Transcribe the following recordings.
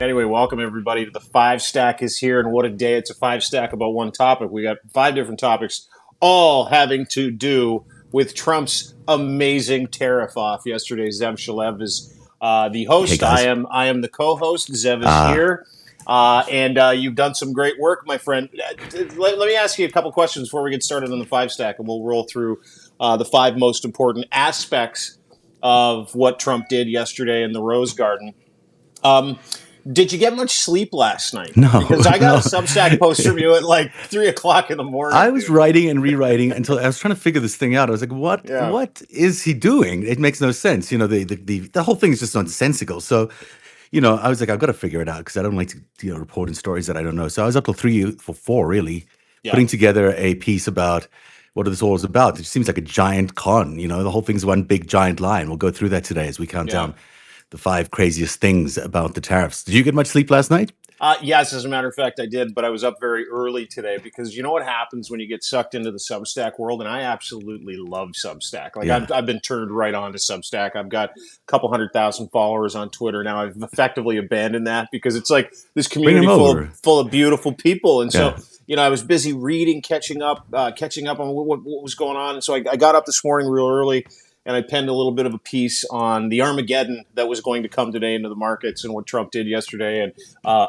Anyway, welcome everybody to the Five Stack is here, and what a day. It's a five stack about one topic. We got five different topics, all having to do with Trump's amazing tariff off yesterday. Zev Shalev is the Hey host. I guys. am the co-host. Zev is Uh, here. And you've done some great work, my friend. Let me ask you a couple questions before we get started on the five stack, and we'll roll through the five most important aspects of what Trump did yesterday in the Rose Garden. Did you get much sleep last night? no, Because I got a no. Substack post from you at like 3 o'clock in the I morning, was dude. writing and rewriting until I was trying to figure this thing out. I was like, what Yeah. what is he doing? It makes no sense. The whole thing is just nonsensical. So, I was like, I've got to figure it out because I don't like to, report in stories that I don't know. So I was up till 4 really, Yeah. putting together a piece about what this all is about. It seems like a giant con, the whole thing's one big giant lie. And we'll go through that today as we count Yeah. down the five craziest things about the tariffs. Did you get much sleep last night? Yes, as a matter of fact, I did, but I was up very early today because you know what happens when you get sucked into the Substack world, and I absolutely love Substack. Like Yeah. I've been turned right on to Substack. I've got a couple 100,000 followers on Twitter now. I've effectively abandoned that because it's like this Bring him community over. full of beautiful people, and so Yeah. I was busy reading, catching up on what was going on, and so I got up this morning real early and I penned a little bit of a piece on the Armageddon that was going to come today into the markets and what Trump did yesterday. And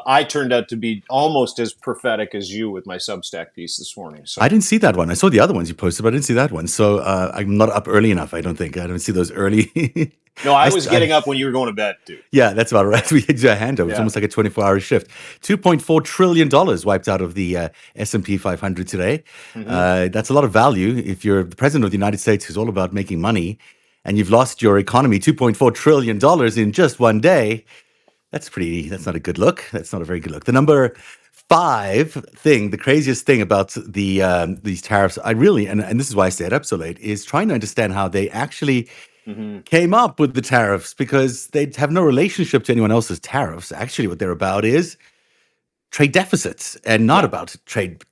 I turned out to be almost as prophetic as you with my Substack piece this morning. I So, didn't see that one. I saw the other ones you posted, but I didn't see that one. So I'm not up early enough. I don't think I don't see those early. no, I I, was st- I getting up when you were going to bed, dude. Yeah, that's about right. We did a handover. It's Yeah. almost like a 24-hour shift. $2.4 trillion wiped out of the S&P 500 today. Hmm. That's a lot of value. If you're the president of the United States, who's all about making money, and you've lost your economy $2.4 trillion in just one day, that's not a good look. That's not a very good look. The number five thing, the craziest thing about these tariffs, and this is why I stayed up so late, is trying to understand how they actually Hmm. came up with the tariffs because they have no relationship to anyone else's tariffs. Actually, what they're about is trade deficits and not Yeah. about trade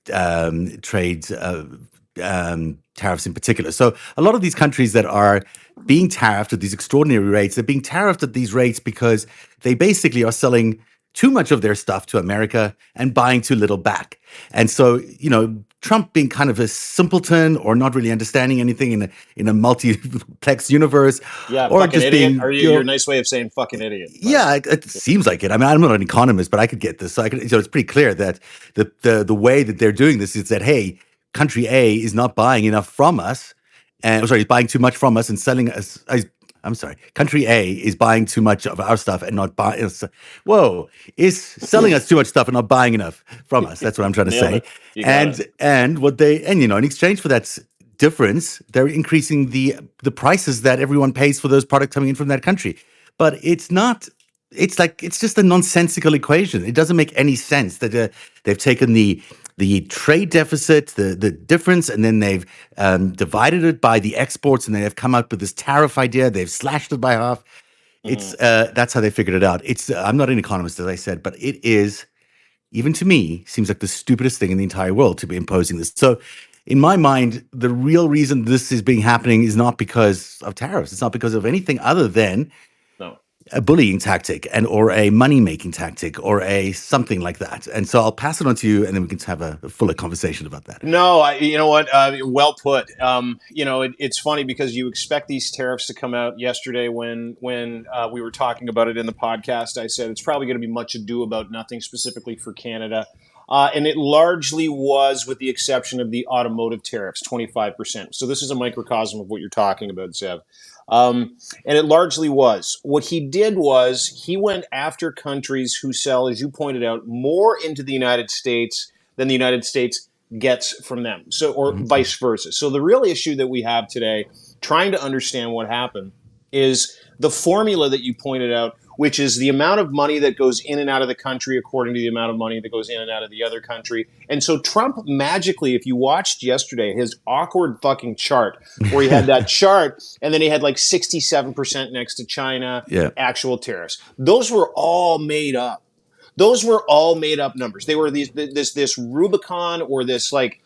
tariffs in particular. So a lot of these countries that are being tariffed at these extraordinary rates, they're being tariffed at these rates because they basically are selling too much of their stuff to America and buying too little back. And so, Trump being kind of a simpleton or not really understanding anything in a multiplex universe, Yeah. or Fucking just idiot. being, Are you your nice way of saying fucking idiot, by the way? yeah, it seems like it. I mean, I'm not an economist, but I could get this. So it's pretty clear that the way that they're doing this is that, hey, country A is not buying enough from us, and sorry, is buying too much from us and selling us. I'm sorry, country A is buying too much of our stuff and not buying. Whoa, is selling us too much stuff and not buying enough from us. That's what I'm trying to Nailed say. it. You got it. And what they and in exchange for that difference, they're increasing the prices that everyone pays for those products coming in from that country. But it's not. It's just a nonsensical equation. It doesn't make any sense that they've taken the trade deficit, the difference, and then they've divided it by the exports, and they've come up with this tariff idea. They've slashed it by half. Hmm. That's how they figured it out. I'm not an economist, as I said, but it is, even to me, seems like the stupidest thing in the entire world to be imposing this. So, in my mind, the real reason this is being happening is not because of tariffs. It's not because of anything other than No. a bullying tactic or a money making tactic or a something like that. And so I'll pass it on to you, and then we can have a fuller conversation about that. No, you know what? Well put. It's funny because you expect these tariffs to come out yesterday when we were talking about it in the podcast. I said it's probably going to be much ado about nothing specifically for Canada. And it largely was, with the exception of the automotive tariffs, 25%. So this is a microcosm of what you're talking about, Zev. And it largely was. What he did was he went after countries who sell, as you pointed out, more into the United States than the United States gets from them. So, or Mhm. vice versa. So the real issue that we have today, trying to understand what happened, is the formula that you pointed out, which is the amount of money that goes in and out of the country according to the amount of money that goes in and out of the other country. And so Trump magically, if you watched yesterday, his awkward fucking chart where he had that chart and then he had like 67% next to China, Yeah. actual tariffs. Those were all made up. Those were all made up numbers. They were this Rubicon or this like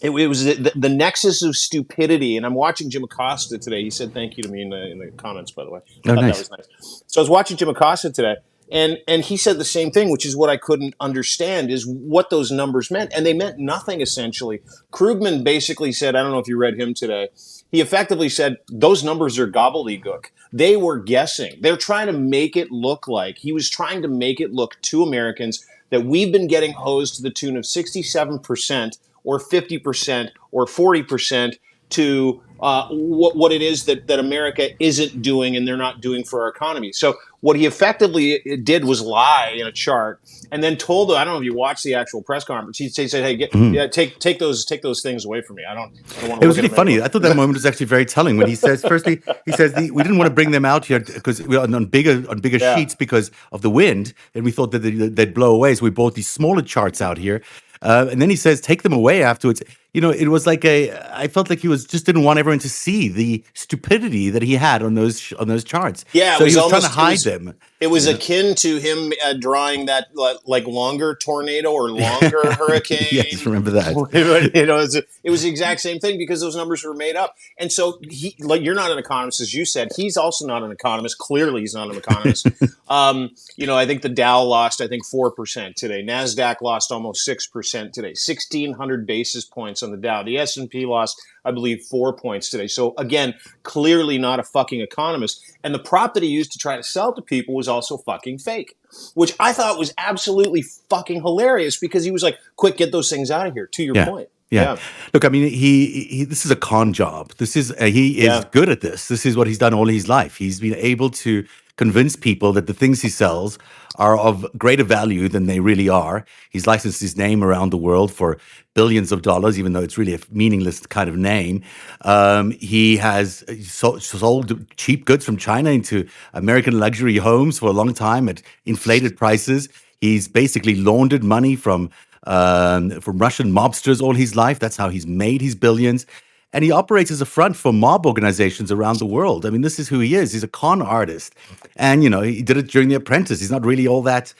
it was the nexus of stupidity. And I'm watching Jim Acosta today. He said thank you to me in the comments, by the way. I Oh, thought that nice. was nice. So I was watching Jim Acosta today, And he said the same thing, which is what I couldn't understand, is what those numbers meant. And they meant nothing, essentially. Krugman basically said, I don't know if you read him today, he effectively said, those numbers are gobbledygook. They were guessing. They're trying to make it look like, he was trying to make it look to Americans that we've been getting hosed to the tune of 67% or 50% or 40% to what it is that America isn't doing and they're not doing for our economy. So what he effectively did was lie in a chart and then told them, I don't know if you watched the actual press conference. He said, "Hey, take those things away from me. I don't want It to was look at really them funny. anymore." I thought that moment was actually very telling when he says, firstly, he says we didn't want to bring them out here because we are on bigger Yeah. sheets because of the wind, and we thought that they'd blow away. So we bought these smaller charts out here, and then he says, take them away afterwards. It was like I felt like he was just didn't want everyone to see the stupidity that he had on those charts. Yeah, it So he was was trying to almost hide them. it was You know? akin to him drawing that like longer tornado or longer Yes, hurricane. remember that. It was the exact same thing because those numbers were made up. And so he, like, you're not an economist, as you said. He's also not an economist. Clearly, he's not an economist. I think the Dow lost, I think 4% today. Nasdaq lost almost 6% today. 1,600 basis points on the Dow. The S&P lost, I believe, 4 points today. So again, clearly not a fucking economist. And the prop that he used to try to sell to people was also fucking fake, which I thought was absolutely fucking hilarious because he was like, quick, get those things out of here, to your Yeah. point. Yeah. Yeah. Look, I mean, he this is a con job. He is Yeah. good at this. This is what he's done all his life. He's been able to convince people that the things he sells are of greater value than they really are. He's licensed his name around the world for billions of dollars, even though it's really a meaningless kind of name. He has sold cheap goods from China into American luxury homes for a long time at inflated prices. He's basically laundered money from Russian mobsters all his life. That's how he's made his billions. And he operates as a front for mob organizations around the world. I mean, this is who he is. He's a con artist. And, he did it during The Apprentice. He's not really the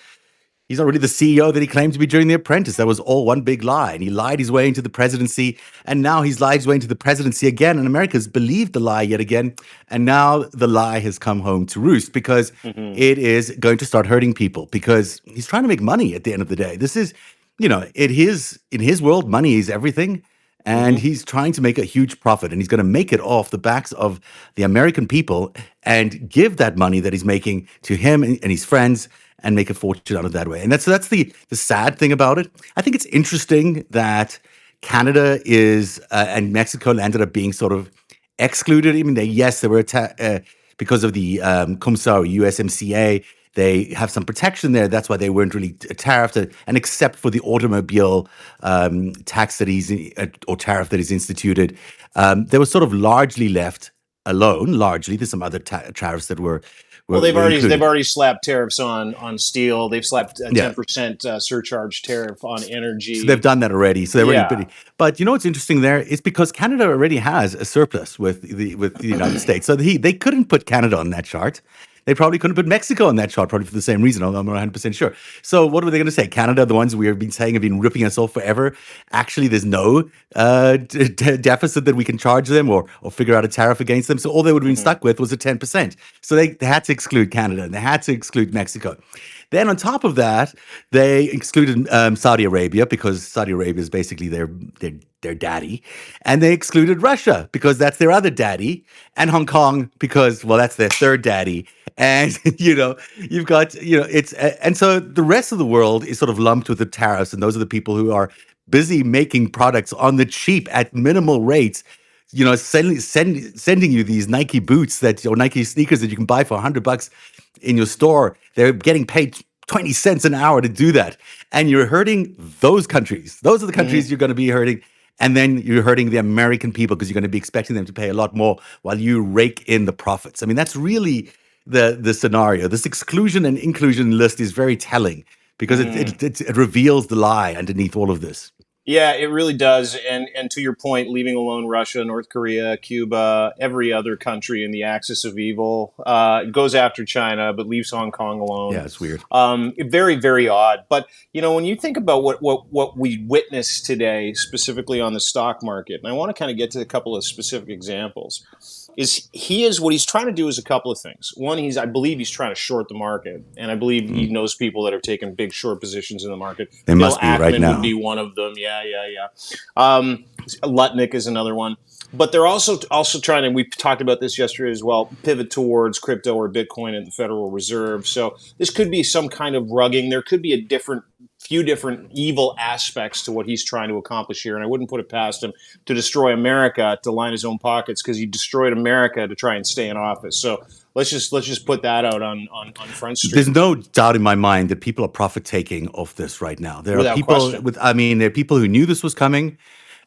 CEO that he claimed to be during The Apprentice. That was all one big lie. And he lied his way into the presidency. And now he's lied his way into the presidency again. And America's believed the lie yet again. And now the lie has come home to roost because Mm-hmm. it is going to start hurting people because he's trying to make money at the end of the day. This is, in his world, money is everything. And Mm-hmm. he's trying to make a huge profit. And he's going to make it off the backs of the American people and give that money that he's making to him and his friends and make a fortune out of that way. And that's the sad thing about it. I think it's interesting that Canada is and Mexico ended up being sort of excluded. I mean, they were because of the COMSA, USMCA. They have some protection there. That's why they weren't really tariffed. And except for the automobile tax that or tariff that he's instituted, they were sort of largely left alone. Largely, there's some other tariffs that were Well, were, were they've included. already slapped tariffs on steel. They've slapped a Yeah. 10% surcharge tariff on So they've energy. done that already. So they're already Yeah. pretty. But you know what's interesting there? It's because Canada already has a surplus with the United States. So they couldn't put Canada on that chart. They probably couldn't put Mexico on that chart, probably for the same reason. I'm not 100% sure. So what were they going to say? Canada, the ones we have been saying have been ripping us off forever. Actually, there's no deficit that we can charge them or figure out a tariff against them. So all they would have been Mm-hmm. stuck with was a 10%. So they had to exclude Canada and they had to exclude Mexico. Then on top of that, they excluded Saudi Arabia because Saudi Arabia is basically their daddy, and they excluded Russia because that's their other daddy, and Hong Kong because that's their third daddy. And you've got it's and so the rest of the world is sort of lumped with the tariffs, and those are the people who are busy making products on the cheap at minimal rates. Sending you these Nike boots or Nike sneakers that you can buy for $100 in your store. They're getting paid 20 cents an hour to do that. And you're hurting those countries. Those are the Mm-hmm. countries you're going to be hurting. And then you're hurting the American people because you're going to be expecting them to pay a lot more while you rake in the profits. I mean, that's really the scenario. This exclusion and inclusion list is very telling because Mm-hmm. it reveals the lie underneath all of this. Yeah, it really does. And to your point, leaving alone Russia, North Korea, Cuba, every other country in the axis of evil, goes after China, but leaves Hong Kong alone. Yeah, it's weird. Very, very odd. But when you think about what we witnessed today, specifically on the stock market, and I want to kind of get to a couple of specific examples. is what he's trying to do is a couple of things. One, I believe he's trying to short the market, and I believe he knows people that are taking big short positions in the market. They Bill must be right Ackman would be now. one of them. Yeah. Lutnick is another one. But they're also trying to, we talked about this yesterday as well, pivot towards crypto or Bitcoin and the Federal Reserve. So this could be some kind of rugging. There could be few different evil aspects to what he's trying to accomplish here. And I wouldn't put it past him to destroy America to line his own pockets, because he destroyed America to try and stay in office. So let's just put that out on Front Street. There's no doubt in my mind that people are profit taking off this right now. There are Without people question. there are people who knew this was coming.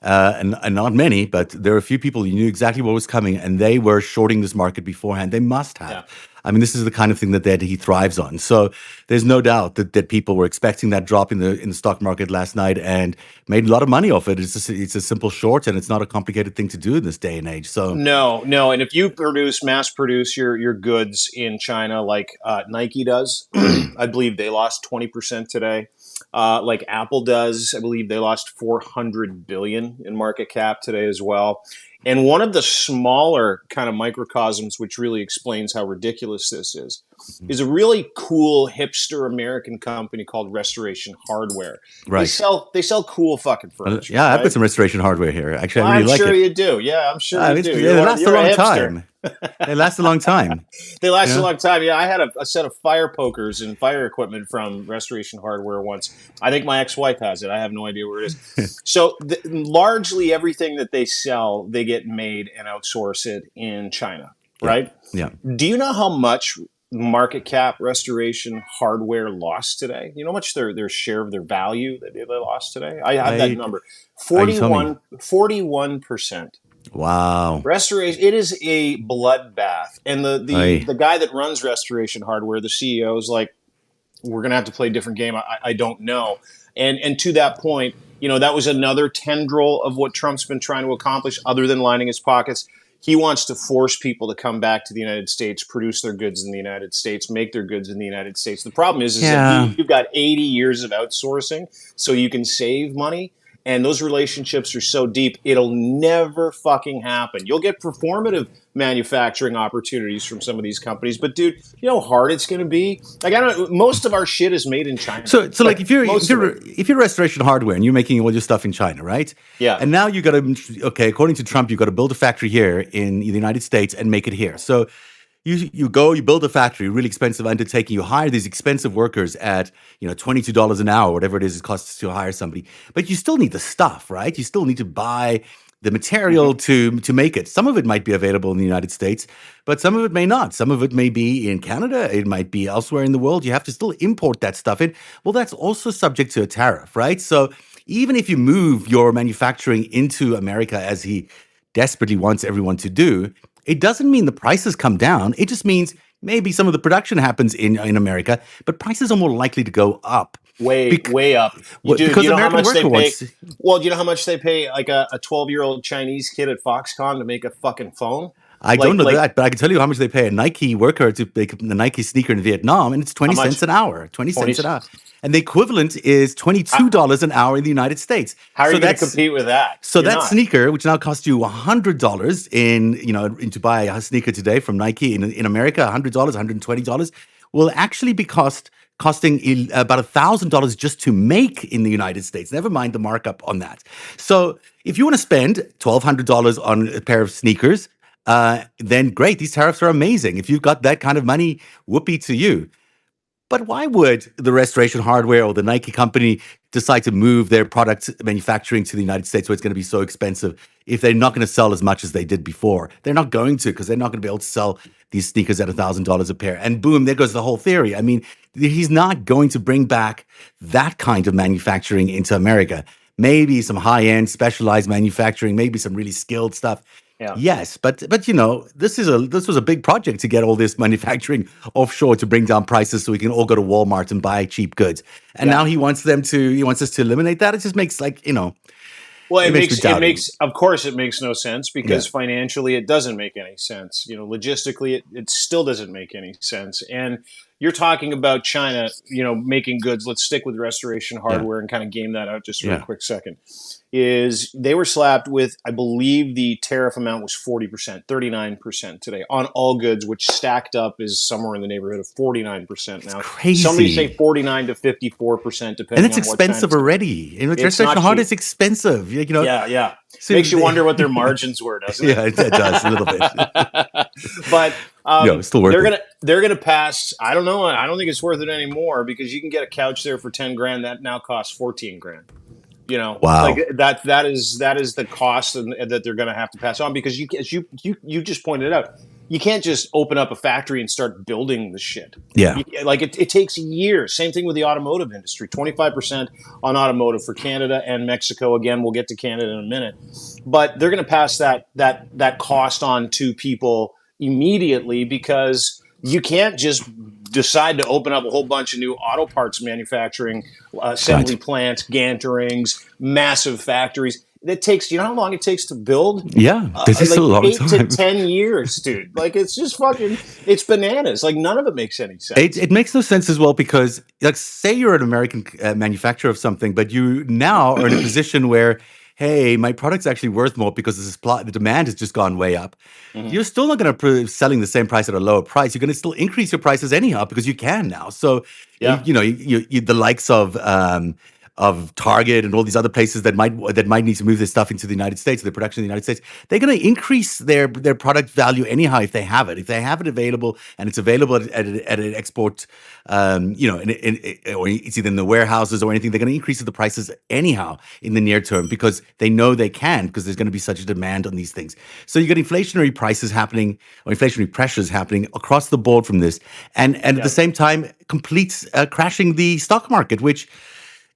And not many, but there are a few people who knew exactly what was coming, and they were shorting this market beforehand. They must have. Yeah. I mean, this is the kind of thing that he thrives on. So there's no doubt that people were expecting that drop in the stock market last night and made a lot of money off it. It's a simple short, and it's not a complicated thing to do in this day and age. So No, and if you mass produce your goods in China like Nike does, I believe they lost 20% today. Like Apple does, I believe they lost 400 billion in market cap today as well. And one of the smaller kind of microcosms, which really explains how ridiculous this is a really cool hipster American company called Restoration Hardware. right. They sell cool fucking furniture. Yeah, I've right? got some restoration hardware here. Actually, I I'm really like sure it. you do. Yeah, I'm sure you do. They last a You're long hipster. time. They last a long time. They last Yeah. a long time. Yeah, I had a set of fire pokers and fire equipment from Restoration Hardware once. I think my ex-wife has it. I have no idea where it is. So largely everything that they sell, they get made and outsource it in China, right? Yeah. Do you know how much market cap Restoration Hardware lost today? You know how much their share of their value that they lost today? I have that number. You tell me. 41%. Wow. Restoration, it is a bloodbath. And Aye. the guy that runs Restoration Hardware, the CEO, is like, we're going to have to play a different game. I don't know. And to that point, that was another tendril of what Trump's been trying to accomplish other than lining his pockets. He wants to force people to come back to the United States, produce their goods in the United States, make their goods in the United States. The problem is that you've got 80 years of outsourcing, so you can save money. And those relationships are so deep, it'll never fucking happen. You'll get performative manufacturing opportunities from some of these companies, but dude, you know how hard it's going to be. Like most of our shit is made in China. So like if you're Restoration Hardware and you're making all your stuff in China, right? Yeah. And now you got to according to Trump, you got to build a factory here in the United States and make it here. So you build a factory, really expensive undertaking. You hire these expensive workers at $22 an hour, whatever it is it costs to hire somebody. But you still need the stuff, right? You still need to buy the material to make it. Some of it might be available in the United States, but some of it may not. Some of it may be in Canada. It might be elsewhere in the world. You have to still import that stuff in. Well, that's also subject to a tariff, right? So even if you move your manufacturing into America, as he desperately wants everyone to do, it doesn't mean the prices come down. It just means maybe some of the production happens in America, but prices are more likely to go up. Way up. Because you know how American much worker they pay? wants. Well, do you know how much they pay like a 12-year-old Chinese kid at Foxconn to make a fucking phone? I don't know that, but I can tell you how much they pay a Nike worker to make the Nike sneaker in Vietnam, and it's 20 cents an hour. 20 cents an hour. And the equivalent is $22 an hour in the United States. How are you going to compete with that? So that sneaker, which now costs you $100 to buy a sneaker today from Nike in America, $100, $120, will actually be costing about $1,000 just to make in the United States. Never mind the markup on that. So if you want to spend $1,200 on a pair of sneakers, then great. These tariffs are amazing. If you've got that kind of money, whoopee to you. But why would the Restoration Hardware or the Nike company decide to move their product manufacturing to the United States where it's going to be so expensive if they're not going to sell as much as they did before? They're not going to, because they're not going to be able to sell these sneakers at $1,000 a pair. And boom, there goes the whole theory. I mean, he's not going to bring back that kind of manufacturing into America. Maybe some high-end specialized manufacturing, maybe some really skilled stuff. Yeah. Yes, but this was a big project to get all this manufacturing offshore to bring down prices so we can all go to Walmart and buy cheap goods. And now he wants us to eliminate that. It just makes well, of course it makes no sense because financially it doesn't make any sense. Logistically it still doesn't make any sense. And you're talking about China, making goods. Let's stick with restoration Yeah. hardware and kind of game that out just for a Yeah. quick second. Is they were slapped with, I believe the tariff amount was 40%, 39% today on all goods, which stacked up is somewhere in the neighborhood of 49% It's now. Somebody say crazy. 49 to 54%, And depending it's on what expensive China's doing. already. It's Restoration not hard cheap. is expensive. Yeah, yeah. So Makes you wonder what their margins were, doesn't it? yeah, it does a little bit. But Still worth they're it. gonna pass. I don't know. I don't think it's worth it anymore because you can get a couch there for 10 grand that now costs 14 grand. Like Wow. that is the cost that they're going to have to pass on because as you just pointed out, you can't just open up a factory and start building the shit. Yeah. It takes years. Same thing with the automotive industry. 25% on automotive for Canada and Mexico. Again, we'll get to Canada in a minute, but they're going to pass that cost on to people immediately because you can't just decide to open up a whole bunch of new auto parts manufacturing assembly plants, ganterings, massive factories. It takes, how long it takes to build? Yeah. This is Like still a long 8 to time. 10 years, dude. Like it's just it's bananas. Like none of it makes any sense. It makes no sense as well because, like, say you're an American manufacturer of something, but you now are in a position where, hey, my product's actually worth more because the demand has just gone way up. Mm-hmm. You're still not going to be selling the same price at a lower price. You're going to still increase your prices anyhow because you can now. So, Yeah. the likes of Target and all these other places that might need to move their stuff into the United States, their production in the United States, they're going to increase their product value anyhow if they have it. If they have it available and it's available at an export, or it's either in the warehouses or anything, they're going to increase the prices anyhow in the near term because they know they can because there's going to be such a demand on these things. So you get inflationary prices happening or inflationary pressures happening across the board from this, and at the same time, complete crashing the stock market, which,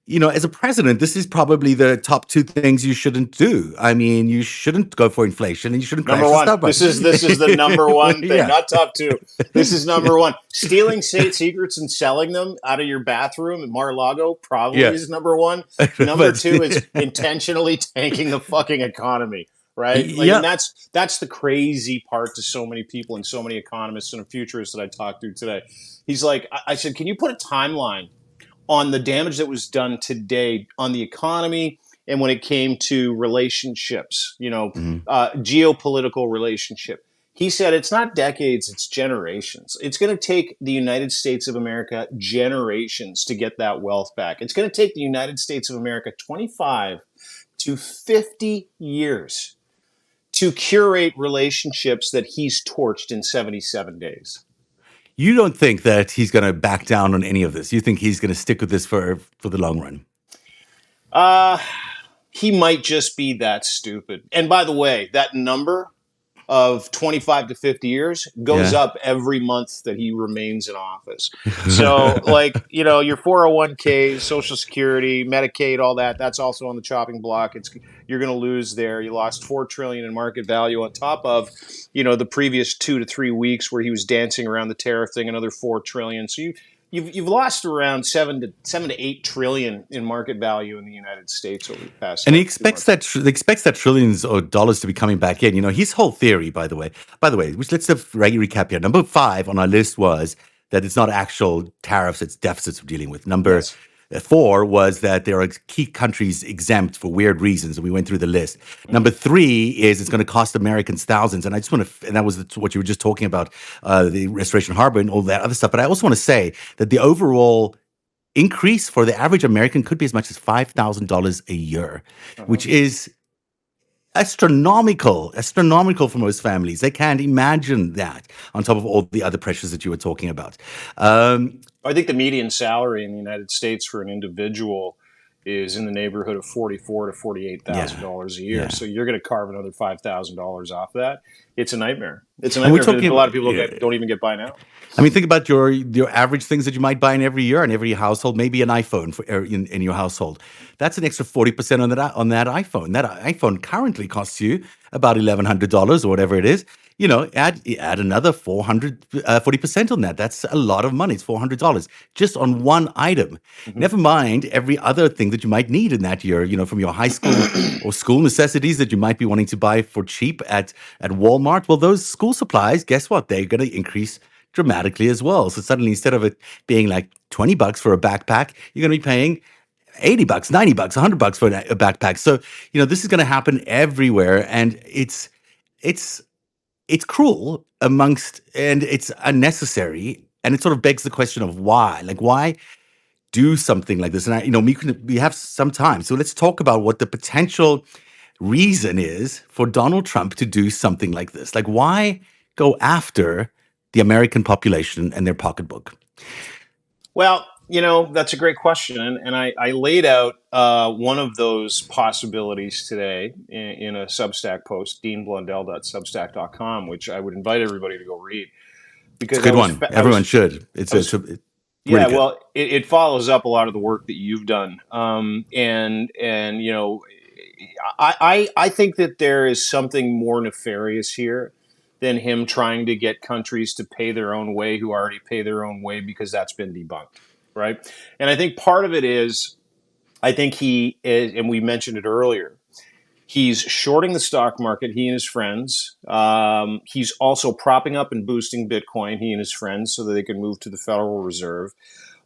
as a president, this is probably the top two things you shouldn't do. I mean, you shouldn't go for inflation and you shouldn't crash Number the one. stock market. This is the number one thing, Yeah. not top two. This is number one. Stealing state secrets and selling them out of your bathroom at Mar-a-Lago probably Yeah. is number one. Number two is intentionally tanking the fucking economy. Right? Like, Yeah. and that's the crazy part to so many people and so many economists and futurists that I talked to today. He's like, I said, can you put a timeline on the damage that was done today on the economy and when it came to relationships, Mhm. geopolitical relationship? He said it's not decades, it's generations. It's going to take the United States of America generations to get that wealth back. It's going to take the United States of America 25 to 50 years to curate relationships that he's torched in 77 days. You don't think that he's going to back down on any of this? You think he's going to stick with this for the long run? He might just be that stupid. And by the way, that number of 25 to 50 years goes Yeah. up every month that he remains in office. So, like, your 401k, Social Security, Medicaid, all that's also on the chopping block. You're going to lose there. You lost $4 trillion in market value on top of, the previous 2 to 3 weeks where he was dancing around the tariff thing, another $4 trillion. So you've lost around 7 to 8 trillion in market value in the United States over the past. And he expects that trillions of dollars to be coming back in. His whole theory, by the way, which let's recap here. Number 5 on our list was that it's not actual tariffs, it's deficits we're dealing with. Number 4 was that there are key countries exempt for weird reasons, and we went through the list. Number 3 is it's going to cost Americans thousands, and I just want to, and that was what you were just talking about, the Restoration Harbor and all that other stuff. But I also want to say that the overall increase for the average American could be as much as $5,000 a year, which is astronomical for most families. They can't imagine that on top of all the other pressures that you were talking about. I think the median salary in the United States for an individual is in the neighborhood of $44,000 to $48,000 a year. Yeah. So you're going to carve another $5,000 off that. It's a nightmare. It's a nightmare. A lot of people don't even get by now. I mean, think about your average things that you might buy in every year in every household. Maybe an iPhone in your household. That's an extra 40% on that iPhone. That iPhone currently costs you about $1,100 or whatever it is. Add another 40% on that. That's a lot of money. It's $400 just on one item. Mm-hmm. Never mind every other thing that you might need in that year. From your high school or school necessities that you might be wanting to buy for cheap at Walmart. Well, those school supplies, guess what? They're going to increase dramatically as well. So suddenly, instead of it being like $20 for a backpack, you're going to be paying $80, $90, $100 for a backpack. So, this is going to happen everywhere. And it's cruel and it's unnecessary. And it sort of begs the question of why. Like, why do something like this? And we have some time. So let's talk about what the potential reason is for Donald Trump to do something like this. Like, why go after the American population and their pocketbook? Well, that's a great question. And I laid out one of those possibilities today in a Substack post, deanblundell.substack.com, which I would invite everybody to go read. It's a Because good one. Everyone should. I was It's really yeah, good. well, it follows up a lot of the work that you've done. And I think that there is something more nefarious here than him trying to get countries to pay their own way who already pay their own way, because that's been debunked, right? And I think part of it is, I think he is, and we mentioned it earlier, he's shorting the stock market, he and his friends. He's also propping up and boosting Bitcoin, he and his friends, so that they can move to the Federal Reserve.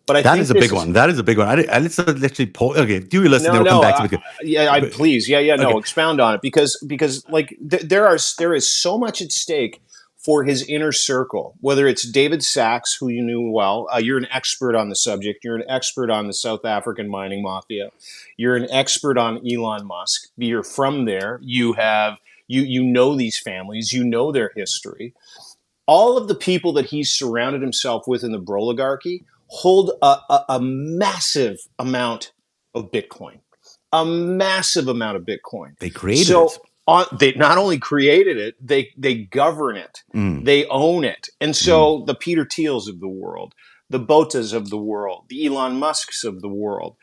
But I That think is a big this one. is That is a big one. Let's actually pull. Okay, do your list, and no, then we'll come no. back to it. Yeah, I please. Yeah, no. Okay, Expound on it, because like there is so much at stake for his inner circle. Whether it's David Sachs, who you knew well, you're an expert on the subject. You're an expert on the South African mining mafia. You're an expert on Elon Musk. You're from there. You know these families. You know their history. All of the people that he's surrounded himself with in the Broligarchy hold a massive amount of Bitcoin, a massive amount of Bitcoin. they created it. So they not only created it, they govern it, Mm, they own it. And mm. so the Peter Thiels of the world, the Botas of the world, the Elon Musks of the world,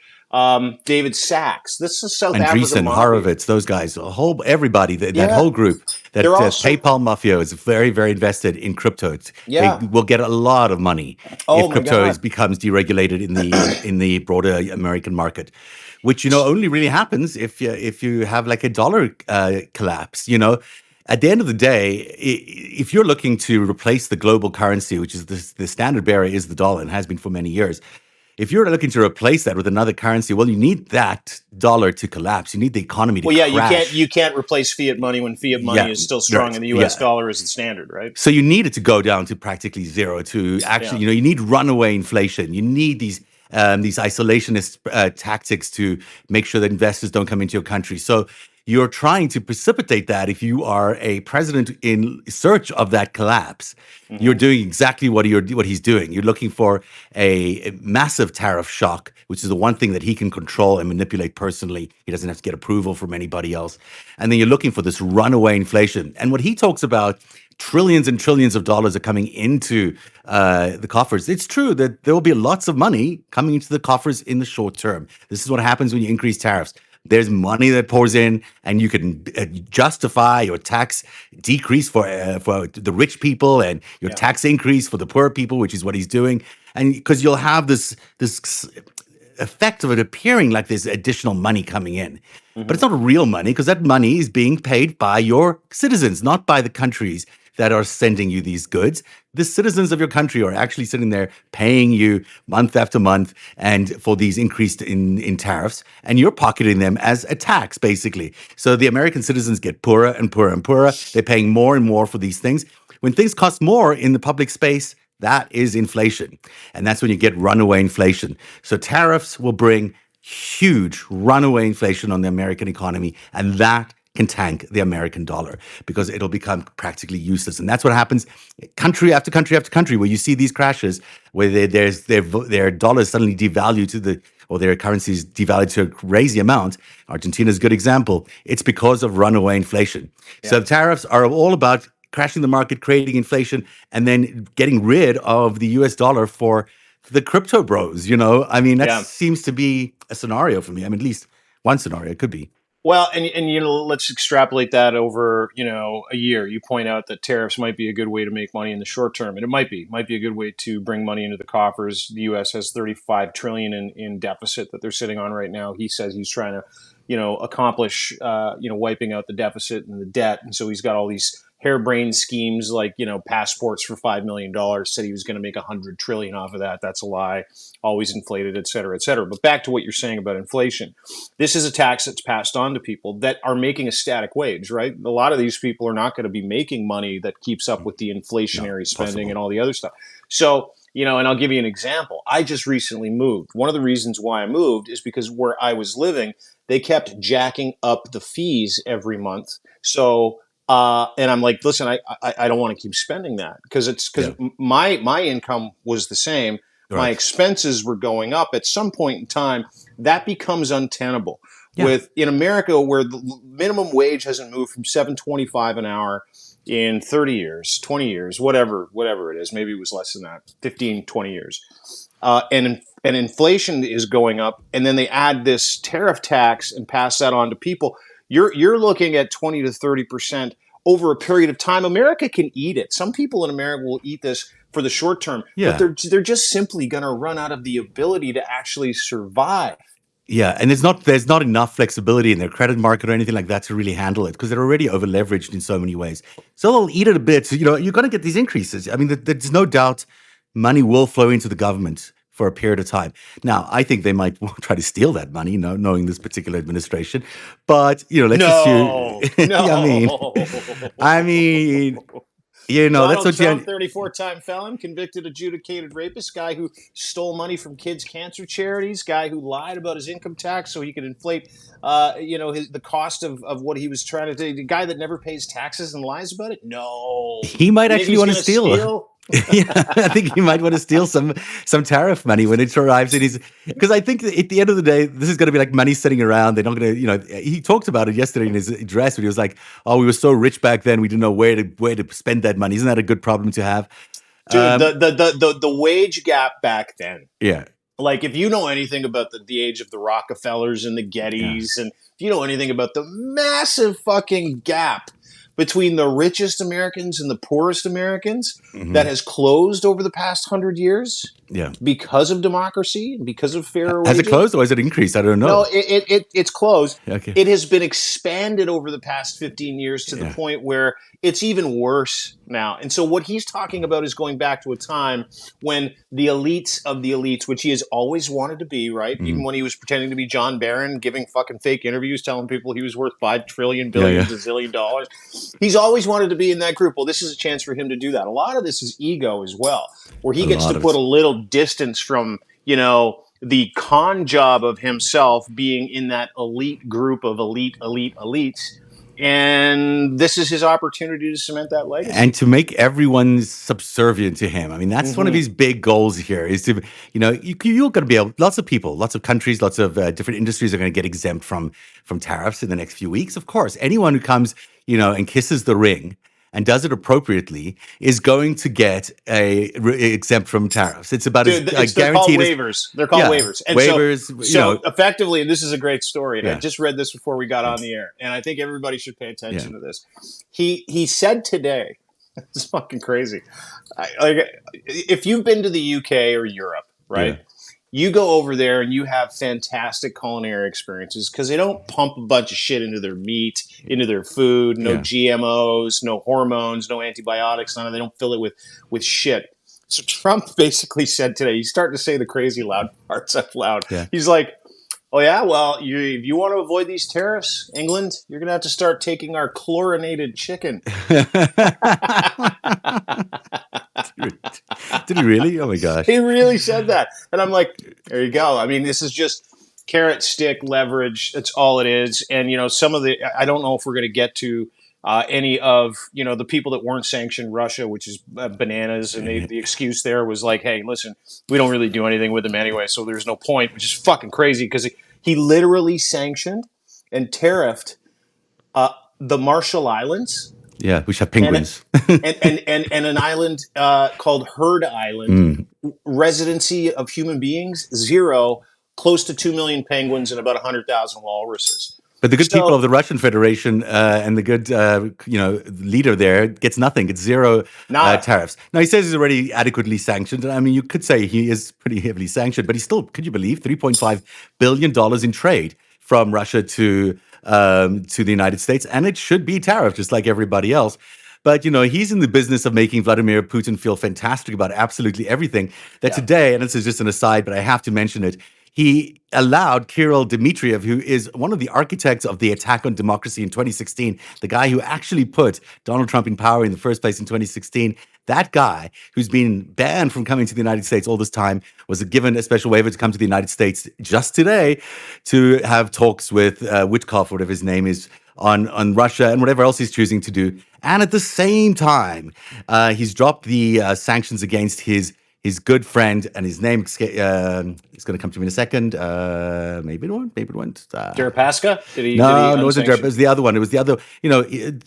David Sachs. This is South African Andreessen, mafia. Horowitz, those guys, everybody, that Yeah, whole group, they're that also PayPal mafia is very, very invested in crypto. They yeah. will get a lot of money Oh if my crypto God. becomes deregulated in the broader American market, which only really happens if you have like a dollar collapse. At the end of the day, if you're looking to replace the global currency, which is the standard bearer is the dollar and has been for many years, if you're looking to replace that with another currency, well, you need that dollar to collapse. You need the economy to Well, yeah, you crash. can't replace fiat money when fiat money Yeah, is still strong right. and the U.S. Yeah. dollar is the standard, right? So you need it to go down to practically zero to actually, Yeah. you need runaway inflation. You need these isolationist tactics to make sure that investors don't come into your country. So you're trying to precipitate that if you are a president in search of that collapse. You're Hmm. doing exactly what he's doing. You're looking for a massive tariff shock, which is the one thing that he can control and manipulate personally. He doesn't have to get approval from anybody else. And then you're looking for this runaway inflation. And what he talks about, trillions and trillions of dollars are coming into the coffers. It's true that there will be lots of money coming into the coffers in the short term. This is what happens when you increase tariffs. There's money that pours in, and you can justify your tax decrease for the rich people and your Yeah. tax increase for the poor people, which is what he's doing. And because you'll have this effect of it appearing like there's additional money coming in. But Hmm. it's not real money, because that money is being paid by your citizens, not by the countries that are sending you these goods. The citizens of your country are actually sitting there paying you month after month and for these increased in tariffs, and you're pocketing them as a tax, basically. So the American citizens get poorer and poorer and poorer. They're paying more and more for these things. When things cost more in the public space, that is inflation. And that's when you get runaway inflation. So tariffs will bring huge runaway inflation on the American economy, and that can tank the American dollar because it'll become practically useless. And that's what happens country after country after country, where you see these crashes where their dollars suddenly devalue or their currencies devalued to a crazy amount. Argentina is a good example. It's because of runaway inflation. So Yeah. the tariffs are all about crashing the market, creating inflation, and then getting rid of the US dollar for the crypto bros. I mean, that Yeah. seems to be a scenario for me. I mean, at least one scenario it could be. Well, and let's extrapolate that over a year. You point out that tariffs might be a good way to make money in the short term, and it might be a good way to bring money into the coffers. The U.S. has 35 trillion in deficit that they're sitting on right now. He says he's trying to accomplish wiping out the deficit and the debt, and so he's got all these harebrained schemes like, passports for $5 million, said he was going to make 100 trillion off of that. That's a lie. Always inflated, et cetera, et cetera. But back to what you're saying about inflation. This is a tax that's passed on to people that are making a static wage, right? A lot of these people are not going to be making money that keeps up with the No, inflationary spending possible. and all the other stuff. So, and I'll give you an example. I just recently moved. One of the reasons why I moved is because where I was living, they kept jacking up the fees every month. So, and I'm like, listen, I don't want to keep spending that because Yeah. my income was the same. My Right. expenses were going up. At some point in time, that becomes untenable. Yeah. With in America, where the minimum wage hasn't moved from 7.25 an hour in 30 years, 20 years, whatever it is, maybe it was less than that, 15, 20 years. And inflation is going up, and then they add this tariff tax and pass that on to people. You're looking at 20 to 30% over a period of time. America can eat it. Some people in America will eat this for the short term, but Yeah. they're just simply going to run out of the ability to actually survive. Yeah, and there's not enough flexibility in their credit market or anything like that to really handle it because they're already over leveraged in so many ways. So they'll eat it a bit. So, you're going to get these increases. I mean, there's no doubt money will flow into the government for a period of time. Now, I think they might try to steal that money, knowing this particular administration. But let's assume. No, I mean, no. I mean, that's Donald what Trump, you. 34-time felon, convicted adjudicated rapist, guy who stole money from kids' cancer charities, guy who lied about his income tax so he could inflate, the cost of what he was trying to do. The guy that never pays taxes and lies about it. No, He might you think actually he's want to going to steal. steal? Yeah, I think he might want to steal some tariff money when it arrives in his. Because I think at the end of the day, this is going to be like money sitting around. They're not going to, He talked about it yesterday in his address when he was like, "Oh, we were so rich back then, we didn't know where to spend that money." Isn't that a good problem to have? Dude, Um, the wage gap back then. yeah, Like, if you know anything about the age of the Rockefellers and the yeah, Gettys, and if you know anything about the massive fucking gap between the richest Americans and the poorest Americans that hmm has closed over the past 100 years yeah. because of democracy and because of fairer Has it wages. closed or has it increased? I don't No, know. it's closed. Okay, It has been expanded over the past 15 years to the yeah, point where it's even worse now. And so what he's talking about is going back to a time when the elites of the elites, which he has always wanted to be, right? hmm Even when he was pretending to be John Barron, giving fucking fake interviews, telling people he was worth 5 trillion, yeah, billion, yeah. gazillion dollars. He's always wanted to be in that group. Well, this is a chance for him to do that. A lot of this is ego as well, where he A gets to lot of put it. a little distance from, the con job of himself being in that elite group of elites. And this is his opportunity to cement that And legacy. to make everyone subservient to him. I mean, that's one of Mm-hmm. his big goals here is to, you're going to be able, lots of people, lots of countries, lots of different industries are going to get exempt from tariffs in the next few weeks. Of course, anyone who comes, and kisses the ring and does it appropriately is going to get exempt from tariffs. It's about as Dude, they're called guaranteed as, waivers. They're called yeah, waivers. And so waivers, so effectively, and this is a great story, and I yeah, just read this before we got yeah, on the air, and I think everybody should pay yeah, attention to this. He said today, it's fucking crazy. Like, if you've been to the UK or Europe, yeah, right? You go over there and you have fantastic culinary experiences because they don't pump a bunch of shit into their meat, into their food, no yeah. GMOs, no hormones, no antibiotics, none of. They don't fill it with shit. So Trump basically said today, he's starting to say the crazy loud parts out loud. Yeah. He's like, "Oh yeah, well, if you want to avoid these tariffs, England, you're gonna have to start taking our chlorinated chicken." Did he really? Oh my gosh. He really said that. And I'm like, there you go. I mean, this is just carrot stick leverage. That's all it is. And, some of the, I don't know if we're going to get to any of, the people that weren't sanctioned Russia, which is bananas. And the excuse there was like, hey, listen, we don't really do anything with them anyway. So there's no point, which is fucking crazy because he literally sanctioned and tariffed the Marshall Islands Yeah, we should have and penguins. and an island called Heard Island, Mm. residency of human beings, zero, close to 2 million penguins and about 100,000 walruses. But the good people of So, the Russian Federation and the good, leader there gets nothing. It's zero nada. tariffs. Now he says he's already adequately sanctioned. I mean, you could say he is pretty heavily sanctioned, but he's still, could you believe, $3.5 billion in trade from Russia to the United States, and it should be tariffed just like everybody else. But he's in the business of making Vladimir Putin feel fantastic about absolutely everything. That Yeah. today, and this is just an aside, but I have to mention it. He allowed Kirill Dmitriev, who is one of the architects of the attack on democracy in 2016, the guy who actually put Donald Trump in power in the first place in 2016, that guy who's been banned from coming to the United States all this time was given a special waiver to come to the United States just today to have talks with Witkoff, whatever his name is, on Russia and whatever else he's choosing to do. And at the same time, he's dropped the sanctions against his good friend, and his name is going to come to me in a second. Maybe it won't. Maybe it won't. Deripaska? Did he No, it wasn't Derp. It unsanction? was the other one. It was the other.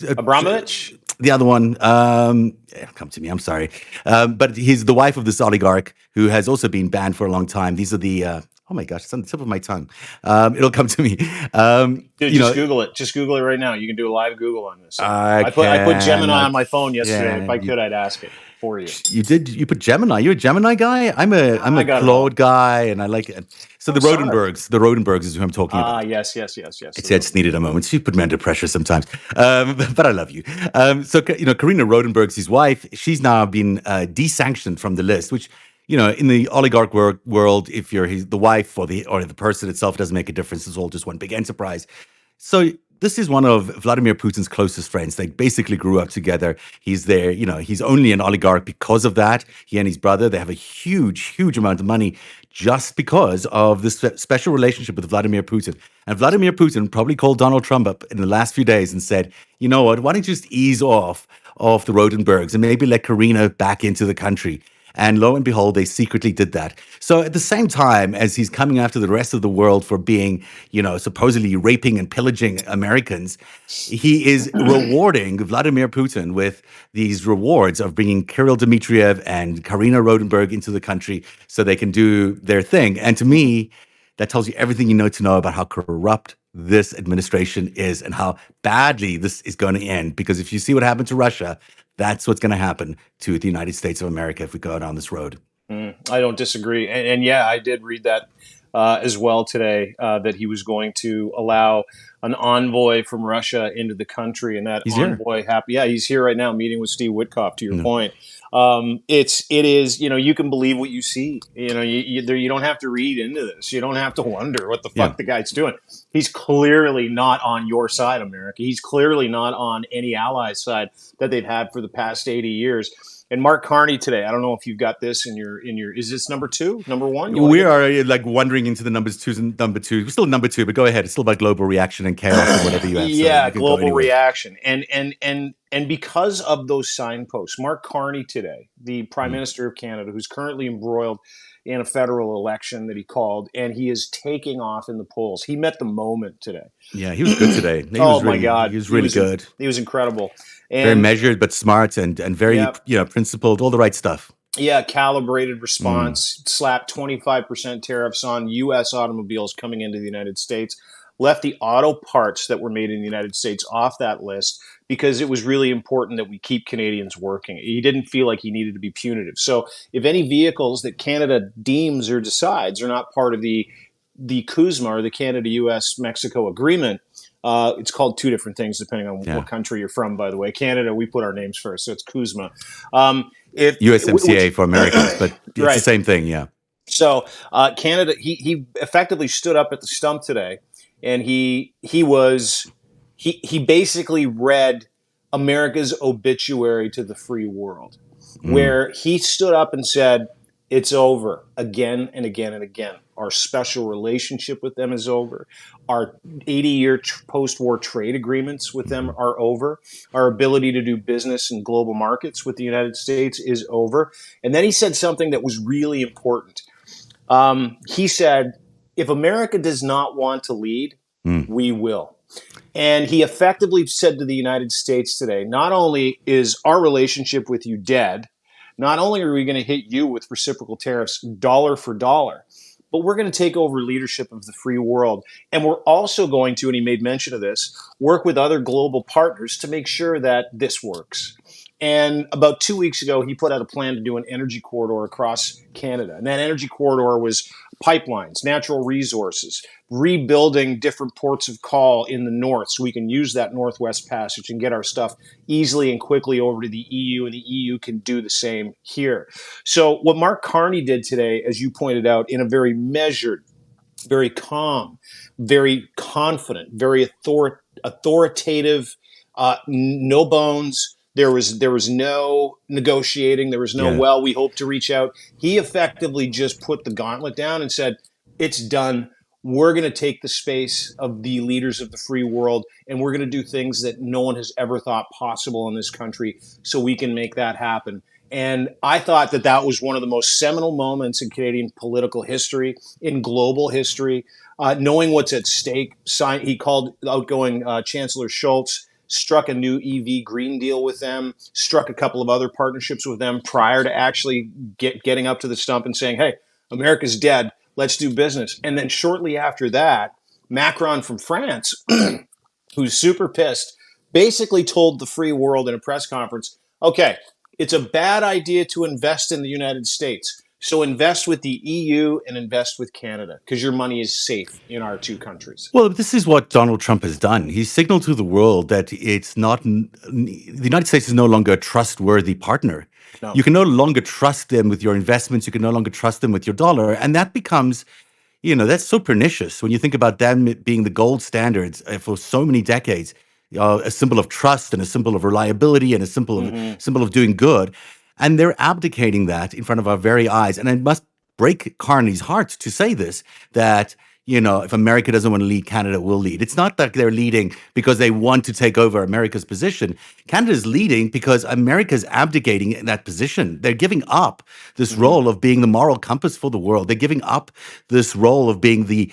Abramovich? The other one. Come to me. I'm sorry. But he's the wife of this oligarch who has also been banned for a long time. These are the. Oh my gosh, it's on the tip of my tongue. It'll come to me. Dude, just Google it. Just Google it right now. You can do a live Google on this. I put Gemini on my phone yesterday. If I can. could, I'd ask it for you. You did. You put Gemini. You're a Gemini guy. I'm a I got it all. Claude guy, and I like it. So the sorry. Rodenbergs. The Rodenbergs is who I'm talking about. Yes. I just needed a moment. You put me under pressure sometimes, but I love you. So Karina Rodenberg's his wife. She's now been desanctioned from the list, which in the oligarch world, if you're the wife or the person itself, it doesn't make a difference. It's all just one big enterprise. So this is one of Vladimir Putin's closest friends. They basically grew up together. He's there, he's only an oligarch because of that. He and his brother, they have a huge, huge amount of money just because of this special relationship with Vladimir Putin. And Vladimir Putin probably called Donald Trump up in the last few days and said, you know what, why don't you just ease off the Rodenbergs and maybe let Karina back into the country? And lo and behold, they secretly did that. So at the same time as he's coming after the rest of the world for being, supposedly raping and pillaging Americans, he is rewarding Vladimir Putin with these rewards of bringing Kirill Dmitriev and Karina Rodenberg into the country so they can do their thing. And to me, that tells you everything you need to know about how corrupt this administration is and how badly this is going to end. Because if you see what happened to Russia, that's what's going to happen to the United States of America if we go down this road. I don't disagree. And yeah, I did read that as well today, that he was going to allow an envoy from Russia into the country. And that envoy he's here right now meeting with Steve Witkoff, to your point. It is, you can believe what you see. You don't have to read into this. You don't have to wonder what the fuck the guy's doing. He's clearly not on your side, America. He's clearly not on any ally's side that they've had for the past 80 years. And Mark Carney today, I don't know if you've got this in your, is this number two, number one? We are like wandering into the numbers twos and number two. We're still number two, but go ahead. It's still about global reaction and chaos or whatever you have. Yeah, so global reaction. And because of those signposts, Mark Carney today, the Prime Minister of Canada, who's currently embroiled in a federal election that he called, and he is taking off in the polls. He met the moment today. Yeah, he was good today. My God. He was really good. He was incredible. And very measured, but smart and very principled, all the right stuff. Yeah, calibrated response, slapped 25% tariffs on U.S. automobiles coming into the United States, left the auto parts that were made in the United States off that list because it was really important that we keep Canadians working. He didn't feel like he needed to be punitive. So if any vehicles that Canada deems or decides are not part of the CUSMA or the Canada-U.S.-Mexico agreement, it's called two different things depending on what country you're from, by the way. Canada, we put our names first, so it's CUSMA. USMCA for Americans, but it's the same thing, yeah. So Canada, he effectively stood up at the stump today, and he basically read America's obituary to the free world, where he stood up and said, it's over again and again and again. Our special relationship with them is over. Our 80-year post-war trade agreements with them are over. Our ability to do business in global markets with the United States is over. And then he said something that was really important. He said, if America does not want to lead, we will. And he effectively said to the United States today, not only is our relationship with you dead, not only are we going to hit you with reciprocal tariffs dollar for dollar, but we're going to take over leadership of the free world. And we're also going to, and he made mention of this, work with other global partners to make sure that this works. And about 2 weeks ago, he put out a plan to do an energy corridor across Canada. And that energy corridor was pipelines, natural resources, rebuilding different ports of call in the north so we can use that Northwest Passage and get our stuff easily and quickly over to the EU, and the EU can do the same here. So, what Mark Carney did today, as you pointed out, in a very measured, very calm, very confident, very authoritative, no bones. There was no negotiating. There was no, Yeah. well, we hope to reach out. He effectively just put the gauntlet down and said, it's done. We're going to take the space of the leaders of the free world, and we're going to do things that no one has ever thought possible in this country, so we can make that happen. And I thought that that was one of the most seminal moments in Canadian political history, in global history. Knowing what's at stake, he called outgoing Chancellor Schultz, struck a new EV Green Deal with them, struck a couple of other partnerships with them prior to actually getting up to the stump and saying, hey, America's dead. Let's do business. And then shortly after that, Macron from France, who's super pissed, basically told the free world in a press conference, okay, it's a bad idea to invest in the United States. So invest with the EU and invest with Canada because your money is safe in our two countries. Well, this is what Donald Trump has done. He's signaled to the world that it's not, the United States is no longer a trustworthy partner. You No. can no longer trust them with your investments. You can no longer trust them with your dollar. And that becomes, that's so pernicious when you think about them being the gold standards for so many decades, a symbol of trust and a symbol of reliability and a Mm-hmm. symbol of doing good. And they're abdicating that in front of our very eyes. And it must break Carney's heart to say this, that if America doesn't want to lead, Canada will lead. It's not that they're leading because they want to take over America's position. Canada's leading because America's abdicating in that position. They're giving up this Mm-hmm. role of being the moral compass for the world. They're giving up this role of being the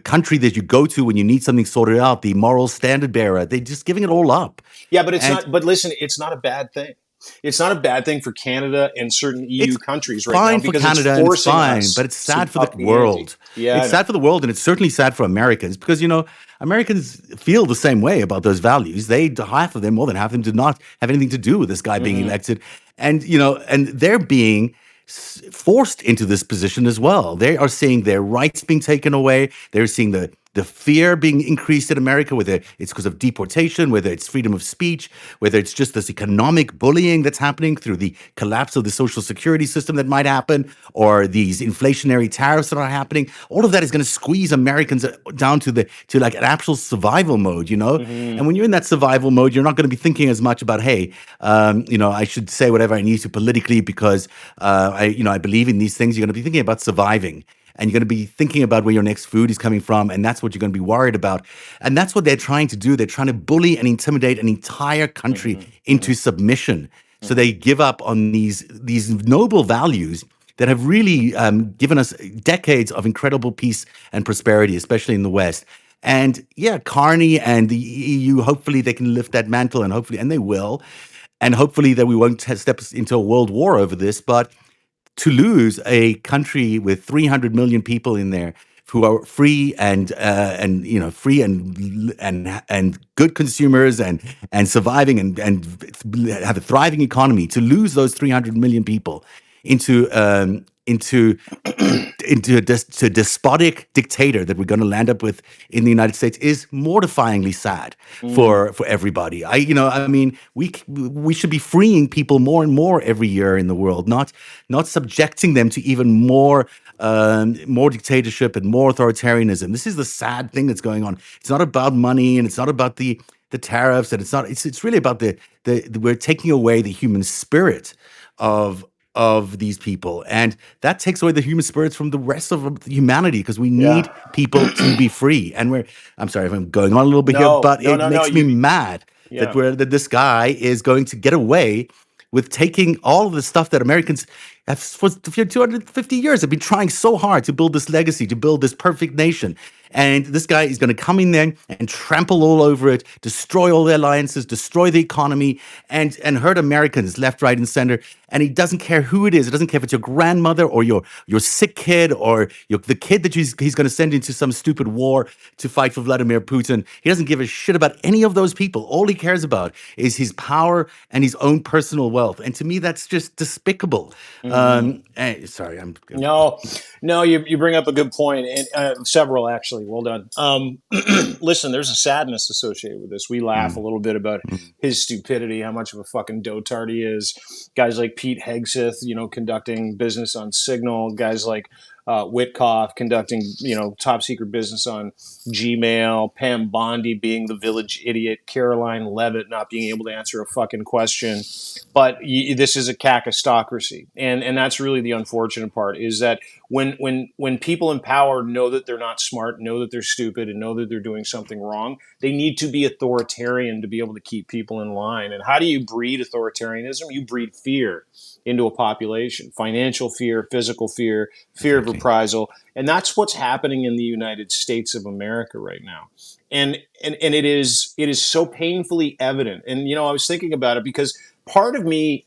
country that you go to when you need something sorted out, the moral standard bearer. They're just giving it all up. Yeah, but it's And not. But listen, it's not a bad thing. It's not a bad thing for Canada and certain it's EU countries right now fine for because it's Canada and it's forcing fine, but us it's to sad for the up the ante. world. Yeah, I It's know. sad for the world, and it's certainly sad for Americans because, Americans feel the same way about those values. Half of them, more than half of them, did not have anything to do with this guy being Mm-hmm. elected. And, and they're being forced into this position as well. They are seeing their rights being taken away. They're seeing the fear being increased in America, whether it's because of deportation, whether it's freedom of speech, whether it's just this economic bullying that's happening through the collapse of the social security system that might happen, or these inflationary tariffs that are happening. All of that is going to squeeze Americans down to like an actual survival mode, Mm-hmm. And when you're in that survival mode, you're not going to be thinking as much about, hey, I should say whatever I need to politically because I believe in these things. You're going to be thinking about surviving. And you're going to be thinking about where your next food is coming from, and that's what you're going to be worried about. And that's what they're trying to do. They're trying to bully and intimidate an entire country Mm-hmm. Mm-hmm. into submission. So Mm-hmm. they give up on these noble values that have really given us decades of incredible peace and prosperity, especially in the West. And yeah, Carney and the EU, hopefully they can lift that mantle, and they will. And hopefully that we won't step into a world war over this, but to lose a country with 300 million people in there who are free and good consumers and surviving and have a thriving economy, to lose those 300 million people into a despotic dictator that we're going to land up with in the United States is mortifyingly sad Mm-hmm. for everybody. We should be freeing people more and more every year in the world, not subjecting them to even more dictatorship and more authoritarianism. This is the sad thing that's going on. It's not about money, and it's not about the tariffs, and it's really about we're taking away the human spirit of these people, and that takes away the human spirits from the rest of humanity, because we Yeah. need people to be free. And I'm sorry if I'm going on a little bit here, No, but no, it no, no. makes me mad Yeah. that this guy is going to get away with taking all of the stuff that Americans have for 250 years have been trying so hard to build this legacy, to build this perfect nation. And this guy is going to come in there and trample all over it, destroy all the alliances, destroy the economy, and hurt Americans left, right, and center. And he doesn't care who it is. It doesn't care if it's your grandmother or your sick kid or the kid that he's going to send into some stupid war to fight for Vladimir Putin. He doesn't give a shit about any of those people. All he cares about is his power and his own personal wealth. And to me, that's just despicable. Mm-hmm. Sorry, I'm. No, no, you bring up a good point, and several actually. Well done. Listen, there's a sadness associated with this. We laugh a Mm, little bit about mm, his stupidity, how much of a fucking dotard he is. Guys like Pete Hegseth, conducting business on Signal. Guys like Witkoff conducting, top secret business on Gmail. Pam Bondi being the village idiot. Caroline Levitt not being able to answer a fucking question. But this is a kakistocracy, and that's really the unfortunate part, is that when people in power know that they're not smart, know that they're stupid, and know that they're doing something wrong, they need to be authoritarian to be able to keep people in line. And how do you breed authoritarianism? You breed fear into a population: financial fear, physical fear, fear of exactly. reprisal. And that's what's happening in the United States of America right now. And it is so painfully evident. And I was thinking about it because part of me,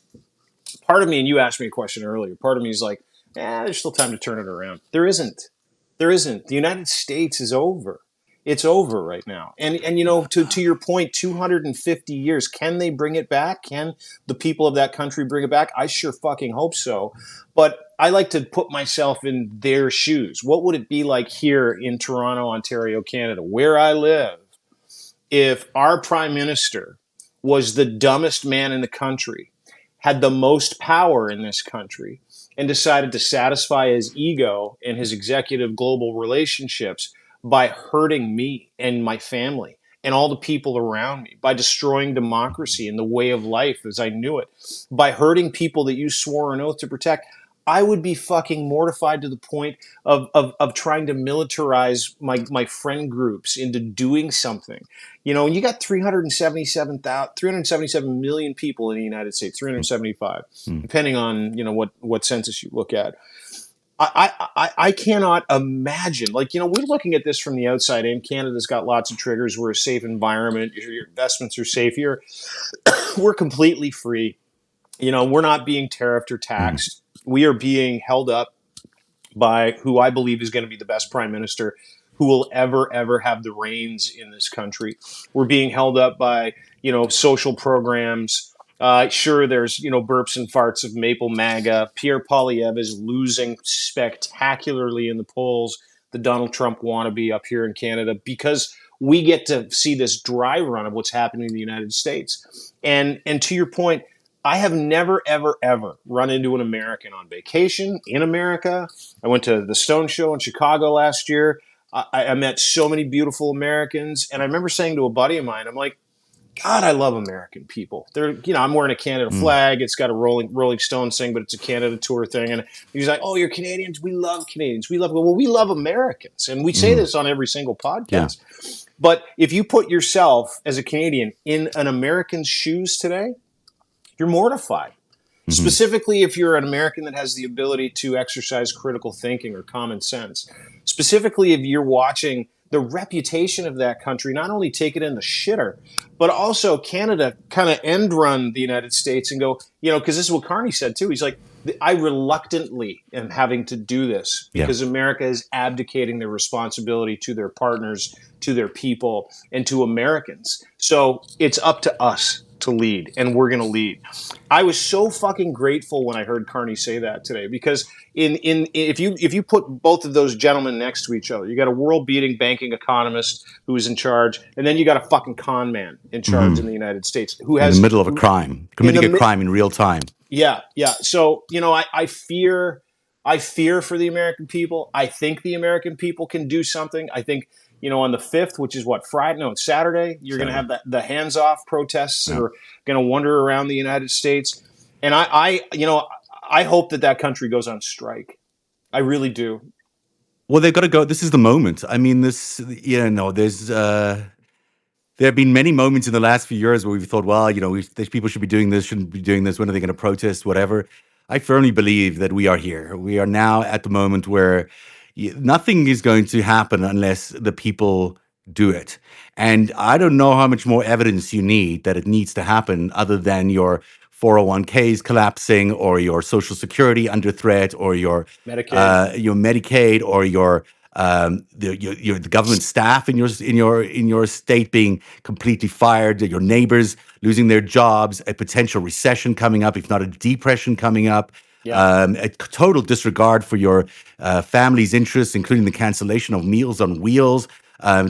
and you asked me a question earlier, part of me is like, there's still time to turn it around. There isn't. There isn't. The United States is over. It's over right now. And to your point, 250 years, can they bring it back? Can the people of that country bring it back? I sure fucking hope so. But I like to put myself in their shoes. What would it be like here in Toronto, Ontario, Canada, where I live, if our prime minister was the dumbest man in the country, had the most power in this country, and decided to satisfy his ego and his executive global relationships by hurting me and my family and all the people around me, by destroying democracy and the way of life as I knew it, by hurting people that you swore an oath to protect? I would be fucking mortified to the point of trying to militarize my friend groups into doing something. And you got 377 million people in the United States, Mm, 375, mm, depending on what census you look at. I cannot imagine, we're looking at this from the outside in. Canada's got lots of triggers. We're a safe environment. Your investments are safe here. We're completely free. We're not being tariffed or mm, taxed. We are being held up by who I believe is going to be the best prime minister who will ever have the reins in this country. We're being held up by social programs. Sure, there's burps and farts of Maple MAGA. Pierre Poilievre is losing spectacularly in the polls. The Donald Trump wannabe up here in Canada, because we get to see this dry run of what's happening in the United States. And to your point, I have never, ever, ever run into an American on vacation in America. I went to the Stone Show in Chicago last year. I met so many beautiful Americans. And I remember saying to a buddy of mine, I'm like, God, I love American people. I'm wearing a Canada mm, flag. It's got a Rolling Stones thing, but it's a Canada tour thing. And he's like, oh, you're Canadians. We love Canadians. We love, well, we love Americans. And we say mm. this on every single Yeah. podcast. But if you put yourself as a Canadian in an American's shoes today, you're mortified. Hmm. Specifically, if you're an American that has the ability to exercise critical thinking or common sense. Specifically, if you're watching the reputation of that country not only take it in the shitter, but also Canada kind of end run the United States and go, because this is what Carney said too. He's like, I reluctantly am having to do this Yeah. because America is abdicating their responsibility to their partners, to their people, and to Americans. So it's up to us to lead, and we're going to lead. I was so fucking grateful when I heard Carney say that today, because if you put both of those gentlemen next to each other, you got a world beating banking economist who is in charge, and then you got a fucking con man in charge in Hmm. the United States who In the has middle of a crime, in committing a the crime in real time. yeah. So I fear for the American people. I think the American people can do something. I think on the 5th, which is what, Friday? No, it's Saturday. You're going to Saturday. have the hands off protests that Yeah. are going to wander around the United States, and I hope that country goes on strike. I really do. Well, they've got to go. This is the moment. I mean, there have been many moments in the last few years where we've thought, well, these people should be doing this, shouldn't be doing this. When are they going to protest? Whatever. I firmly believe that we are here. We are now at the moment where, nothing is going to happen unless the people do it. And I don't know how much more evidence you need that it needs to happen other than your 401ks collapsing or your social security under threat or Medicaid. your Medicaid or the government staff in your state being completely fired, your neighbors losing their jobs, a potential recession coming up, if not a depression coming up, Yeah. a total disregard for your family's interests, including the cancellation of Meals on Wheels,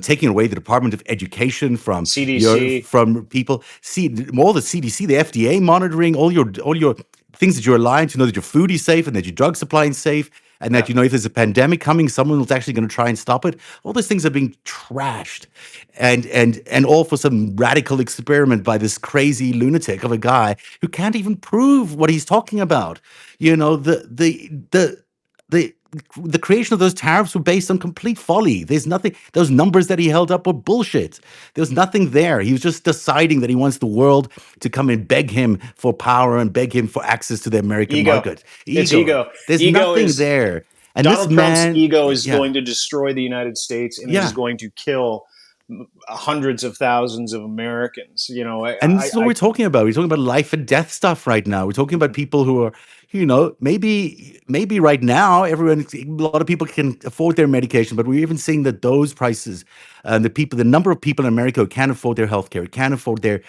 taking away the Department of Education CDC. from people. See all the CDC, the FDA monitoring all your things that you're aligned to know that your food is safe and that your drug supply is safe. And that Yeah. you know if there's a pandemic coming, someone was actually going to try and stop it. All those things are being trashed, and all for some radical experiment by this crazy lunatic of a guy who can't even prove what he's talking about. You know, the the creation of those tariffs were based on complete folly. There's nothing. Those numbers that he held up were bullshit. There was nothing there. He was just deciding that he wants the world to come and beg him for power and beg him for access to the American Ego. market. It's Ego. ego. There's Ego nothing is there. And this Donald Trump's man, ego is yeah, going to destroy the United States, and it is yeah. going to kill hundreds of thousands of Americans. And this is what we're talking about. We're talking about life and death stuff right now. We're talking about people who are, maybe right now, a lot of people can afford their medication, but we're even seeing that those prices, the number of people in America who can't afford their healthcare, can't afford their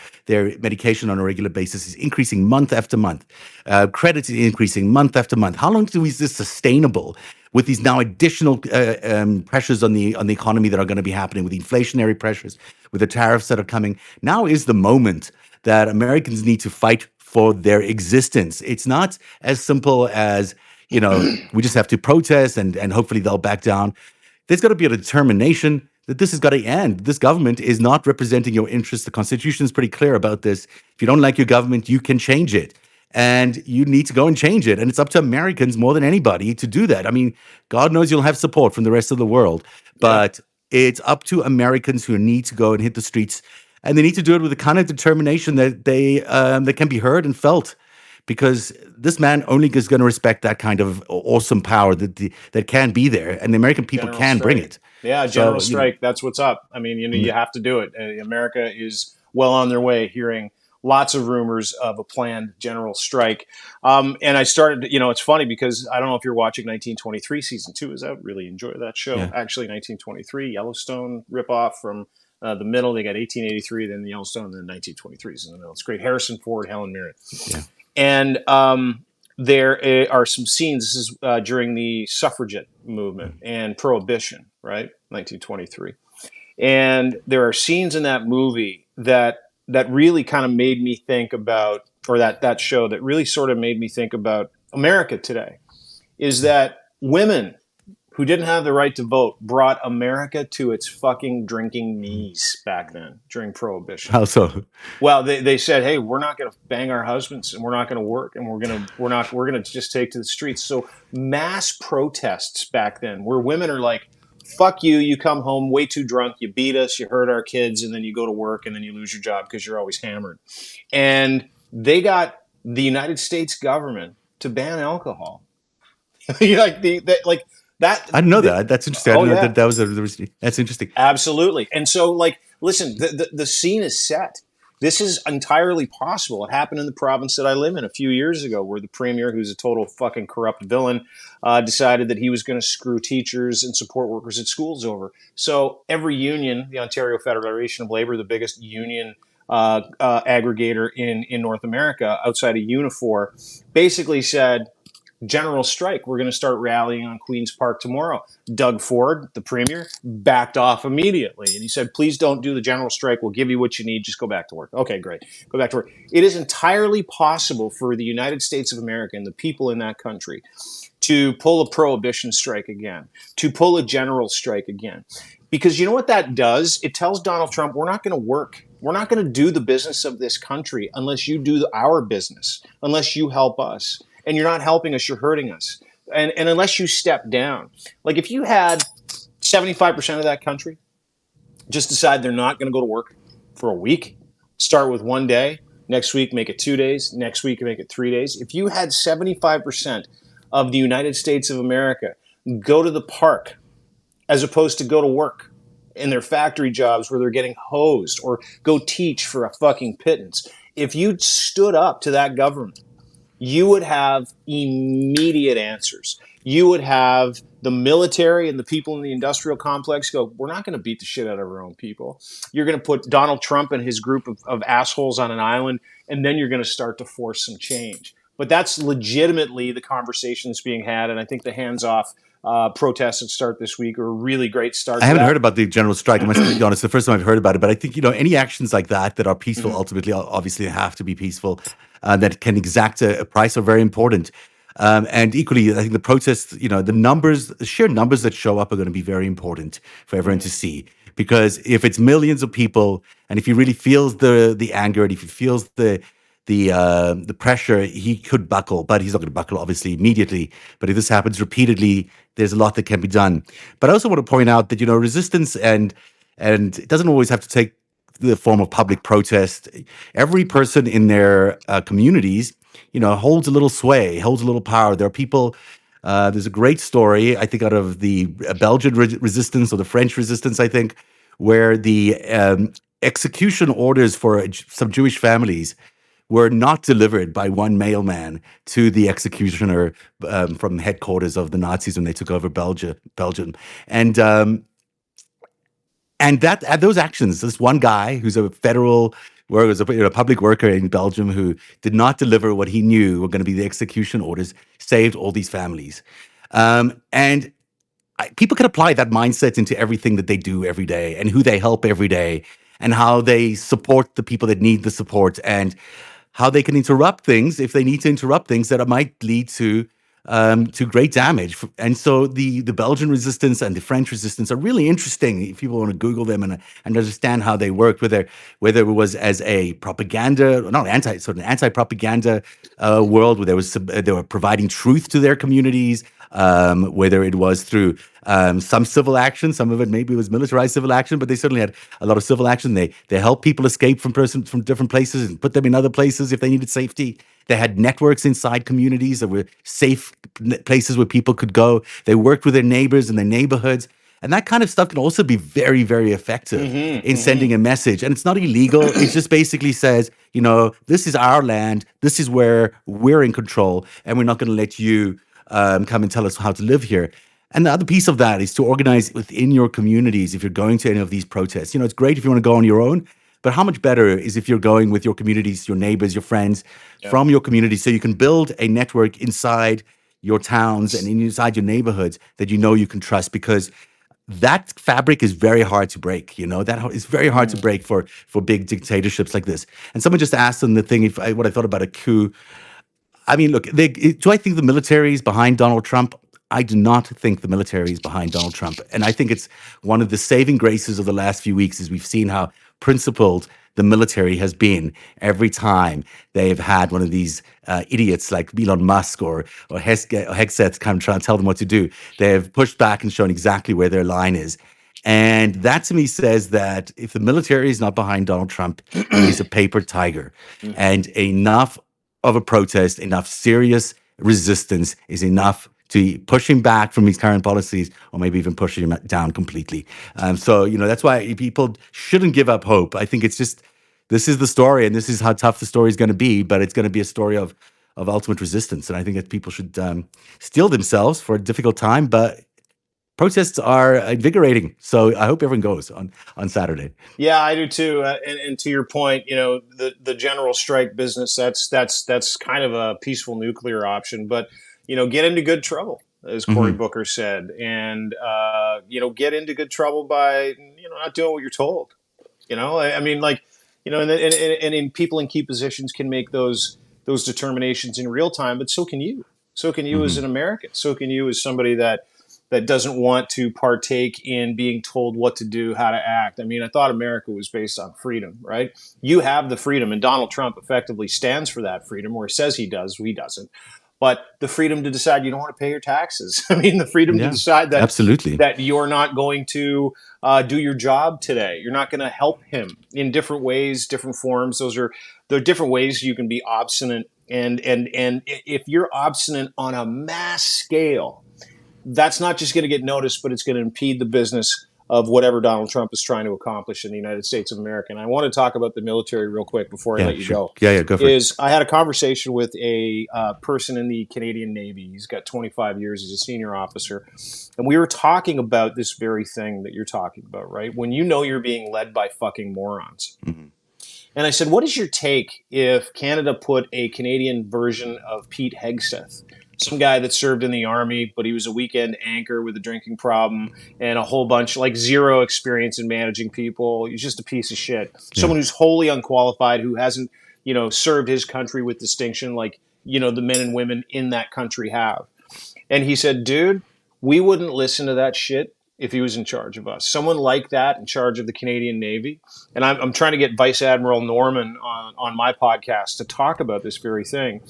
medication on a regular basis is increasing month after month. Credit is increasing month after month. How long is this sustainable? With these now additional pressures on the economy that are going to be happening, with the inflationary pressures, with the tariffs that are coming, now is the moment that Americans need to fight for their existence. It's not as simple as we just have to protest and hopefully they'll back down. There's got to be a determination that this has got to end. This government is not representing your interests. The Constitution is pretty clear about this. If you don't like your government, you can change it. And you need to go and change it. And it's up to Americans more than anybody to do that. I mean, God knows you'll have support from the rest of the world, Yeah. but it's up to Americans who need to go and hit the streets. And they need to do it with the kind of determination that that can be heard and felt, because this man only is going to respect that kind of awesome power that can be there, and the American people General can bring strike. it. Yeah, general So strike. That's what's up. I mean, mm, you have to do it. America is well on their way. Hearing lots of rumors of a planned general strike. And I started. It's funny because I don't know if you're watching 1923 season 2 is out. Really enjoy that show. yeah, Actually, 1923 Yellowstone ripoff from the middle. They got 1883, then the Yellowstone, and then 1923 is in the middle. It's great. Harrison Ford, Helen Mirren, yeah. and there are some scenes. This is during the suffragette movement and prohibition, right? 1923. And there are scenes in that movie that really kind of made me think about, or that show that really sort of made me think about America today, is that women who didn't have the right to vote brought America to its fucking drinking knees back then during prohibition. How so? Well, they said, "Hey, we're not going to bang our husbands, and we're not going to work, and we're going to just take to the streets." So mass protests back then, where women are like, "Fuck you! You come home way too drunk, you beat us, you hurt our kids, and then you go to work, and then you lose your job because you're always hammered." And they got the United States government to ban alcohol. like like that. I didn't know that. That's interesting. I Oh didn't know yeah, that was that's interesting. absolutely. And so, like, listen, the scene is set. This is entirely possible. It happened in the province that I live in a few years ago, where the premier, who's a total fucking corrupt villain, decided that he was going to screw teachers and support workers at schools over. So every union, the Ontario Federation of Labor, the biggest union aggregator in North America outside of Unifor, basically said, general strike. We're going to start rallying on Queen's Park tomorrow. Doug Ford, the premier, backed off immediately. And he said, please don't do the general strike. We'll give you what you need. Just go back to work. Okay, great. Go back to work. It is entirely possible for the United States of America and the people in that country to pull a prohibition strike again, to pull a general strike again. Because you know what that does? It tells Donald Trump, we're not going to work. We're not going to do the business of this country unless you do our business, unless you help us. And you're not helping us, you're hurting us. And unless you step down. Like if you had 75% of that country just decide they're not going to go to work for a week, start with 1 day, next week make it 2 days, next week make it 3 days. If you had 75% of the United States of America go to the park as opposed to go to work in their factory jobs where they're getting hosed, or go teach for a fucking pittance. If you stood up to that government, you would have immediate answers. You would have the military and the people in the industrial complex go, we're not going to beat the shit out of our own people. You're going to put Donald Trump and his group of assholes on an island, and then you're going to start to force some change. But that's legitimately the conversation that's being had, and I think the hands-off protests that start this week are a really great start I to haven't heard that. about the general strike. I must be honest, the first time I've heard about it. But I think, any actions like that that are peaceful, Mm-hmm. ultimately, obviously have to be peaceful, that can exact a price are very important. And equally, I think the protests, the sheer numbers that show up are going to be very important for everyone Mm-hmm. to see. Because if it's millions of people, and if he really feels the anger, and if he feels the pressure, he could buckle, but he's not going to buckle obviously immediately. But if this happens repeatedly, there's a lot that can be done. But I also want to point out that resistance and it doesn't always have to take the form of public protest. Every person in their communities, holds a little sway, holds a little power. There are people. There's a great story, I think, out of the Belgian resistance or the French resistance, I think, where the execution orders for some Jewish families were not delivered by one mailman to the executioner from headquarters of the Nazis when they took over Belgium, and and those actions, this one guy who's a federal worker, was a public worker in Belgium who did not deliver what he knew were going to be the execution orders, saved all these families, and people can apply that mindset into everything that they do every day and who they help every day and how they support the people that need the support and how they can interrupt things if they need to interrupt things that might lead to great damage. And so the Belgian resistance and the French resistance are really interesting if people want to Google them and understand how they worked, whether it was as a propaganda, not an anti-propaganda world where they were providing truth to their communities, whether it was through some civil action, some of it maybe was militarized civil action, but they certainly had a lot of civil action. They helped people escape from different places and put them in other places if they needed safety. They had networks inside communities that were safe places where people could go. They worked with their neighbors in their neighborhoods. And that kind of stuff can also be very, very effective Mm-hmm. in Mm-hmm. sending a message. And it's not illegal. It just basically says, this is our land. This is where we're in control. And we're not going to let you come and tell us how to live here. And the other piece of that is to organize within your communities if you're going to any of these protests. It's great if you want to go on your own, but how much better is if you're going with your communities, your neighbors, your friends Yeah. from your community, so you can build a network inside your towns and inside your neighborhoods that you can trust, because that fabric is very hard to break. That is very hard to Mm. break for big dictatorships like this. And someone just asked on the thing what I thought about a coup. I mean, look, do I think the military is behind Donald Trump? I do not think the military is behind Donald Trump. And I think it's one of the saving graces of the last few weeks is we've seen how principled the military has been every time they've had one of these idiots like Elon Musk or Hegseth kind of trying to tell them what to do. They have pushed back and shown exactly where their line is. And that to me says that if the military is not behind Donald Trump, he is a paper tiger. Mm-hmm. And enough of a protest, enough serious resistance is enough to push him back from his current policies, or maybe even push him down completely. So that's why people shouldn't give up hope. I think it's just this is the story, and this is how tough the story is going to be. But it's going to be a story of ultimate resistance, and I think that people should steel themselves for a difficult time. But protests are invigorating, so I hope everyone goes on Saturday. Yeah, I do too. And to your point, the general strike business, that's kind of a peaceful nuclear option, but get into good trouble, as Cory Hmm. Booker said, and get into good trouble by not doing what you're told. I mean, like, and in people in key positions can make those determinations in real time, but so can you. So can you as Hmm. an American. So can you as somebody that doesn't want to partake in being told what to do, how to act. I mean, I thought America was based on freedom, right? You have the freedom, and Donald Trump effectively stands for that freedom, or he says he does, he doesn't. But the freedom to decide you don't want to pay your taxes. I mean, the freedom to Yeah, decide absolutely. that you're not going to do your job today. You're not going to help him in different ways, different forms. There are different ways you can be obstinate, and if you're obstinate on a mass scale, that's not just going to get noticed, but it's going to impede the business of whatever Donald Trump is trying to accomplish in the United States of America. And I want to talk about the military real quick before I Yeah, let you sure. go. Yeah, go for it. I had a conversation with a person in the Canadian Navy. He's got 25 years. He's a senior officer. And we were talking about this very thing that you're talking about, right? When you know you're being led by fucking morons. Mm-hmm. And I said, what is your take if Canada put a Canadian version of Pete Hegseth, some guy that served in the army, but he was a weekend anchor with a drinking problem and a whole bunch, like zero experience in managing people. He's just a piece of shit. Yeah. Someone who's wholly unqualified, who hasn't, served his country with distinction like, the men and women in that country have. And he said, dude, we wouldn't listen to that shit if he was in charge of us. Someone like that in charge of the Canadian Navy. And I'm trying to get Vice Admiral Norman on my podcast to talk about this very thing.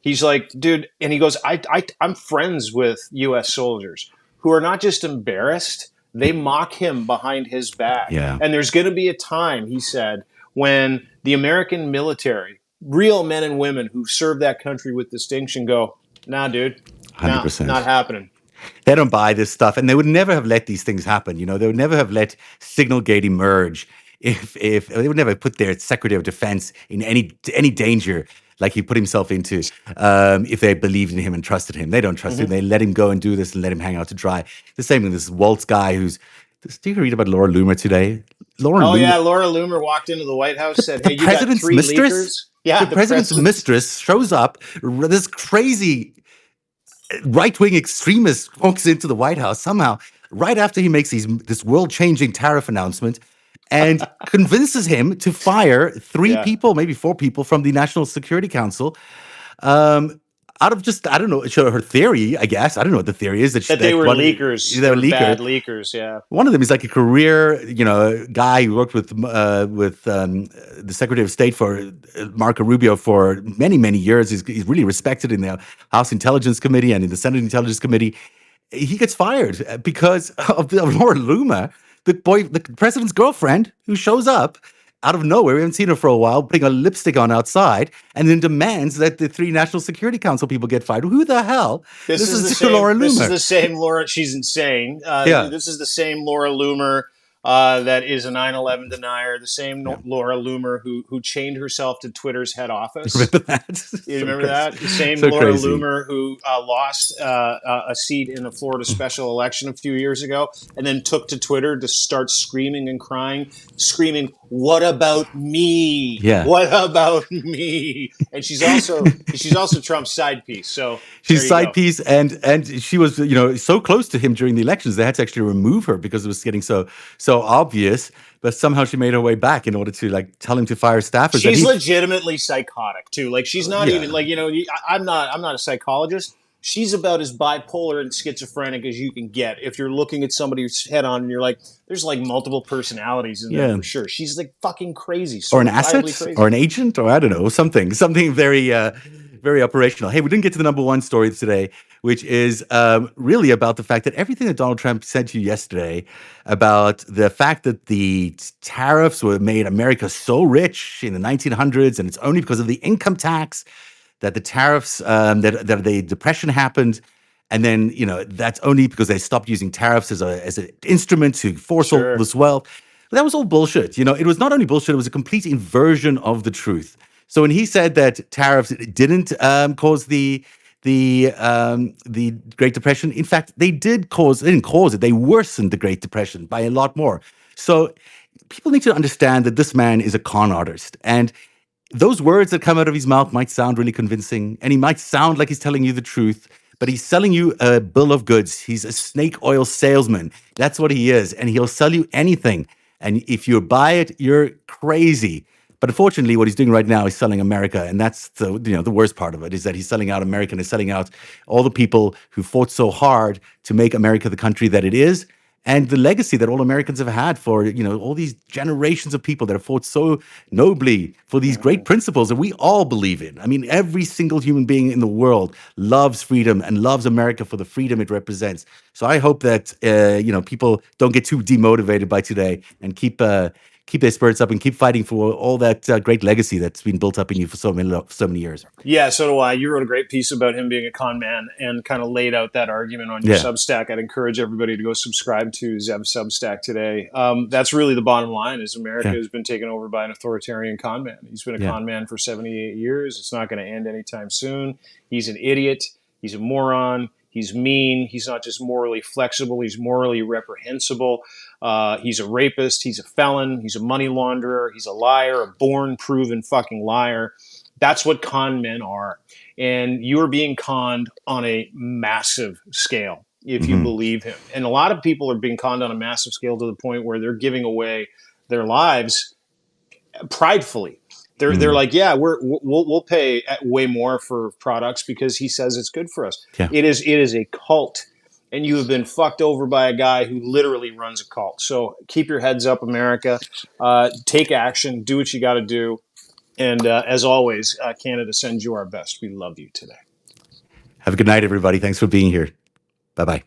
He's like, dude, and he goes, I'm friends with U.S. soldiers who are not just embarrassed, they mock him behind his back. Yeah. And there's going to be a time, he said, when the American military, real men and women who serve that country with distinction, go, nah, dude, 100%. not happening. They don't buy this stuff, and they would never have let these things happen. They would never have let Signalgate emerge if they would never put their Secretary of Defense in any danger like he put himself into if they believed in him and trusted him. They don't trust him. They let him go and do this and let him hang out to dry. The same with this Waltz guy who's. Did you read about Laura Loomer today? Laura Loomer walked into the White House, said, "Hey, you got three leakers." Yeah, the president's mistress shows up. This crazy right-wing extremist walks into the White House somehow right after he makes this world-changing tariff announcement and convinces him to fire three people, maybe four people from the National Security Council. Out of just, I don't know, her theory, I guess. I don't know what the theory is. That they were leakers. They were bad leakers, yeah. One of them is like a career, guy who worked with the Secretary of State for Marco Rubio for many, many years. He's really respected in the House Intelligence Committee and in the Senate Intelligence Committee. He gets fired because of Laura Loomer, the president's girlfriend, who shows up out of nowhere. We haven't seen her for a while, putting a lipstick on outside, and then demands that the three National Security Council people get fired. Who the hell? This is Laura Loomer. This is the same Laura. She's insane. This is the same Laura Loomer that is a 9/11 denier. The same Laura Loomer who chained herself to Twitter's head office. Remember that? You remember that? The same Laura Loomer who lost a seat in the Florida special election a few years ago, and then took to Twitter to start screaming and crying, screaming, "What about me? Yeah. What about me?" And she's also Trump's side piece. So she's side piece, and she was so close to him during the elections. They had to actually remove her because it was getting so obvious. But somehow she made her way back in order to tell him to fire staffers. She's legitimately psychotic too. Like she's not even I'm not a psychologist. She's about as bipolar and schizophrenic as you can get. If you're looking at somebody's head on and you're like, there's multiple personalities in there for sure. She's fucking crazy. Or an asset, or an agent, or I don't know, something very, very operational. Hey, we didn't get to the number one story today, which is really about the fact that everything that Donald Trump said to you yesterday about the fact that the tariffs made America so rich in the 1900s, and it's only because of the income tax that the tariffs, that the depression happened, and then that's only because they stopped using tariffs as an instrument to force all this wealth. But that was all bullshit. It was not only bullshit; it was a complete inversion of the truth. So when he said that tariffs didn't cause the Great Depression, in fact, they didn't cause it. They worsened the Great Depression by a lot more. So people need to understand that this man is a con artist, and those words that come out of his mouth might sound really convincing, and he might sound like he's telling you the truth, but he's selling you a bill of goods. He's a snake oil salesman. That's what he is, and he'll sell you anything. And if you buy it, you're crazy. But unfortunately, what he's doing right now is selling America, and that's the worst part of it, is that he's selling out America and he's selling out all the people who fought so hard to make America the country that it is, and the legacy that all Americans have had for all these generations of people that have fought so nobly for these great principles that we all believe in. I mean, every single human being in the world loves freedom and loves America for the freedom it represents. So I hope that people don't get too demotivated by today and keep keep their spirits up and keep fighting for all that great legacy that's been built up in you for so many years. Yeah, so do I. You wrote a great piece about him being a con man and kind of laid out that argument on your Yeah, Substack. I'd encourage everybody to go subscribe to Zev's Substack today. That's really the bottom line: is America yeah, has been taken over by an authoritarian con man. He's been a yeah. con man for 78 years. It's not going to end anytime soon. He's an idiot. He's a moron. He's mean. He's not just morally flexible. He's morally reprehensible. He's a rapist. He's a felon. He's a money launderer. He's a liar, a born, proven fucking liar. That's what con men are. And you are being conned on a massive scale if you Hmm. believe him. And a lot of people are being conned on a massive scale to the point where they're giving away their lives pridefully. They're Mm. like, yeah, we'll pay way more for products because he says it's good for us. Yeah. It is a cult, and you have been fucked over by a guy who literally runs a cult. So keep your heads up, America. Take action. Do what you got to do. And as always, Canada sends you our best. We love you today. Have a good night, everybody. Thanks for being here. Bye bye.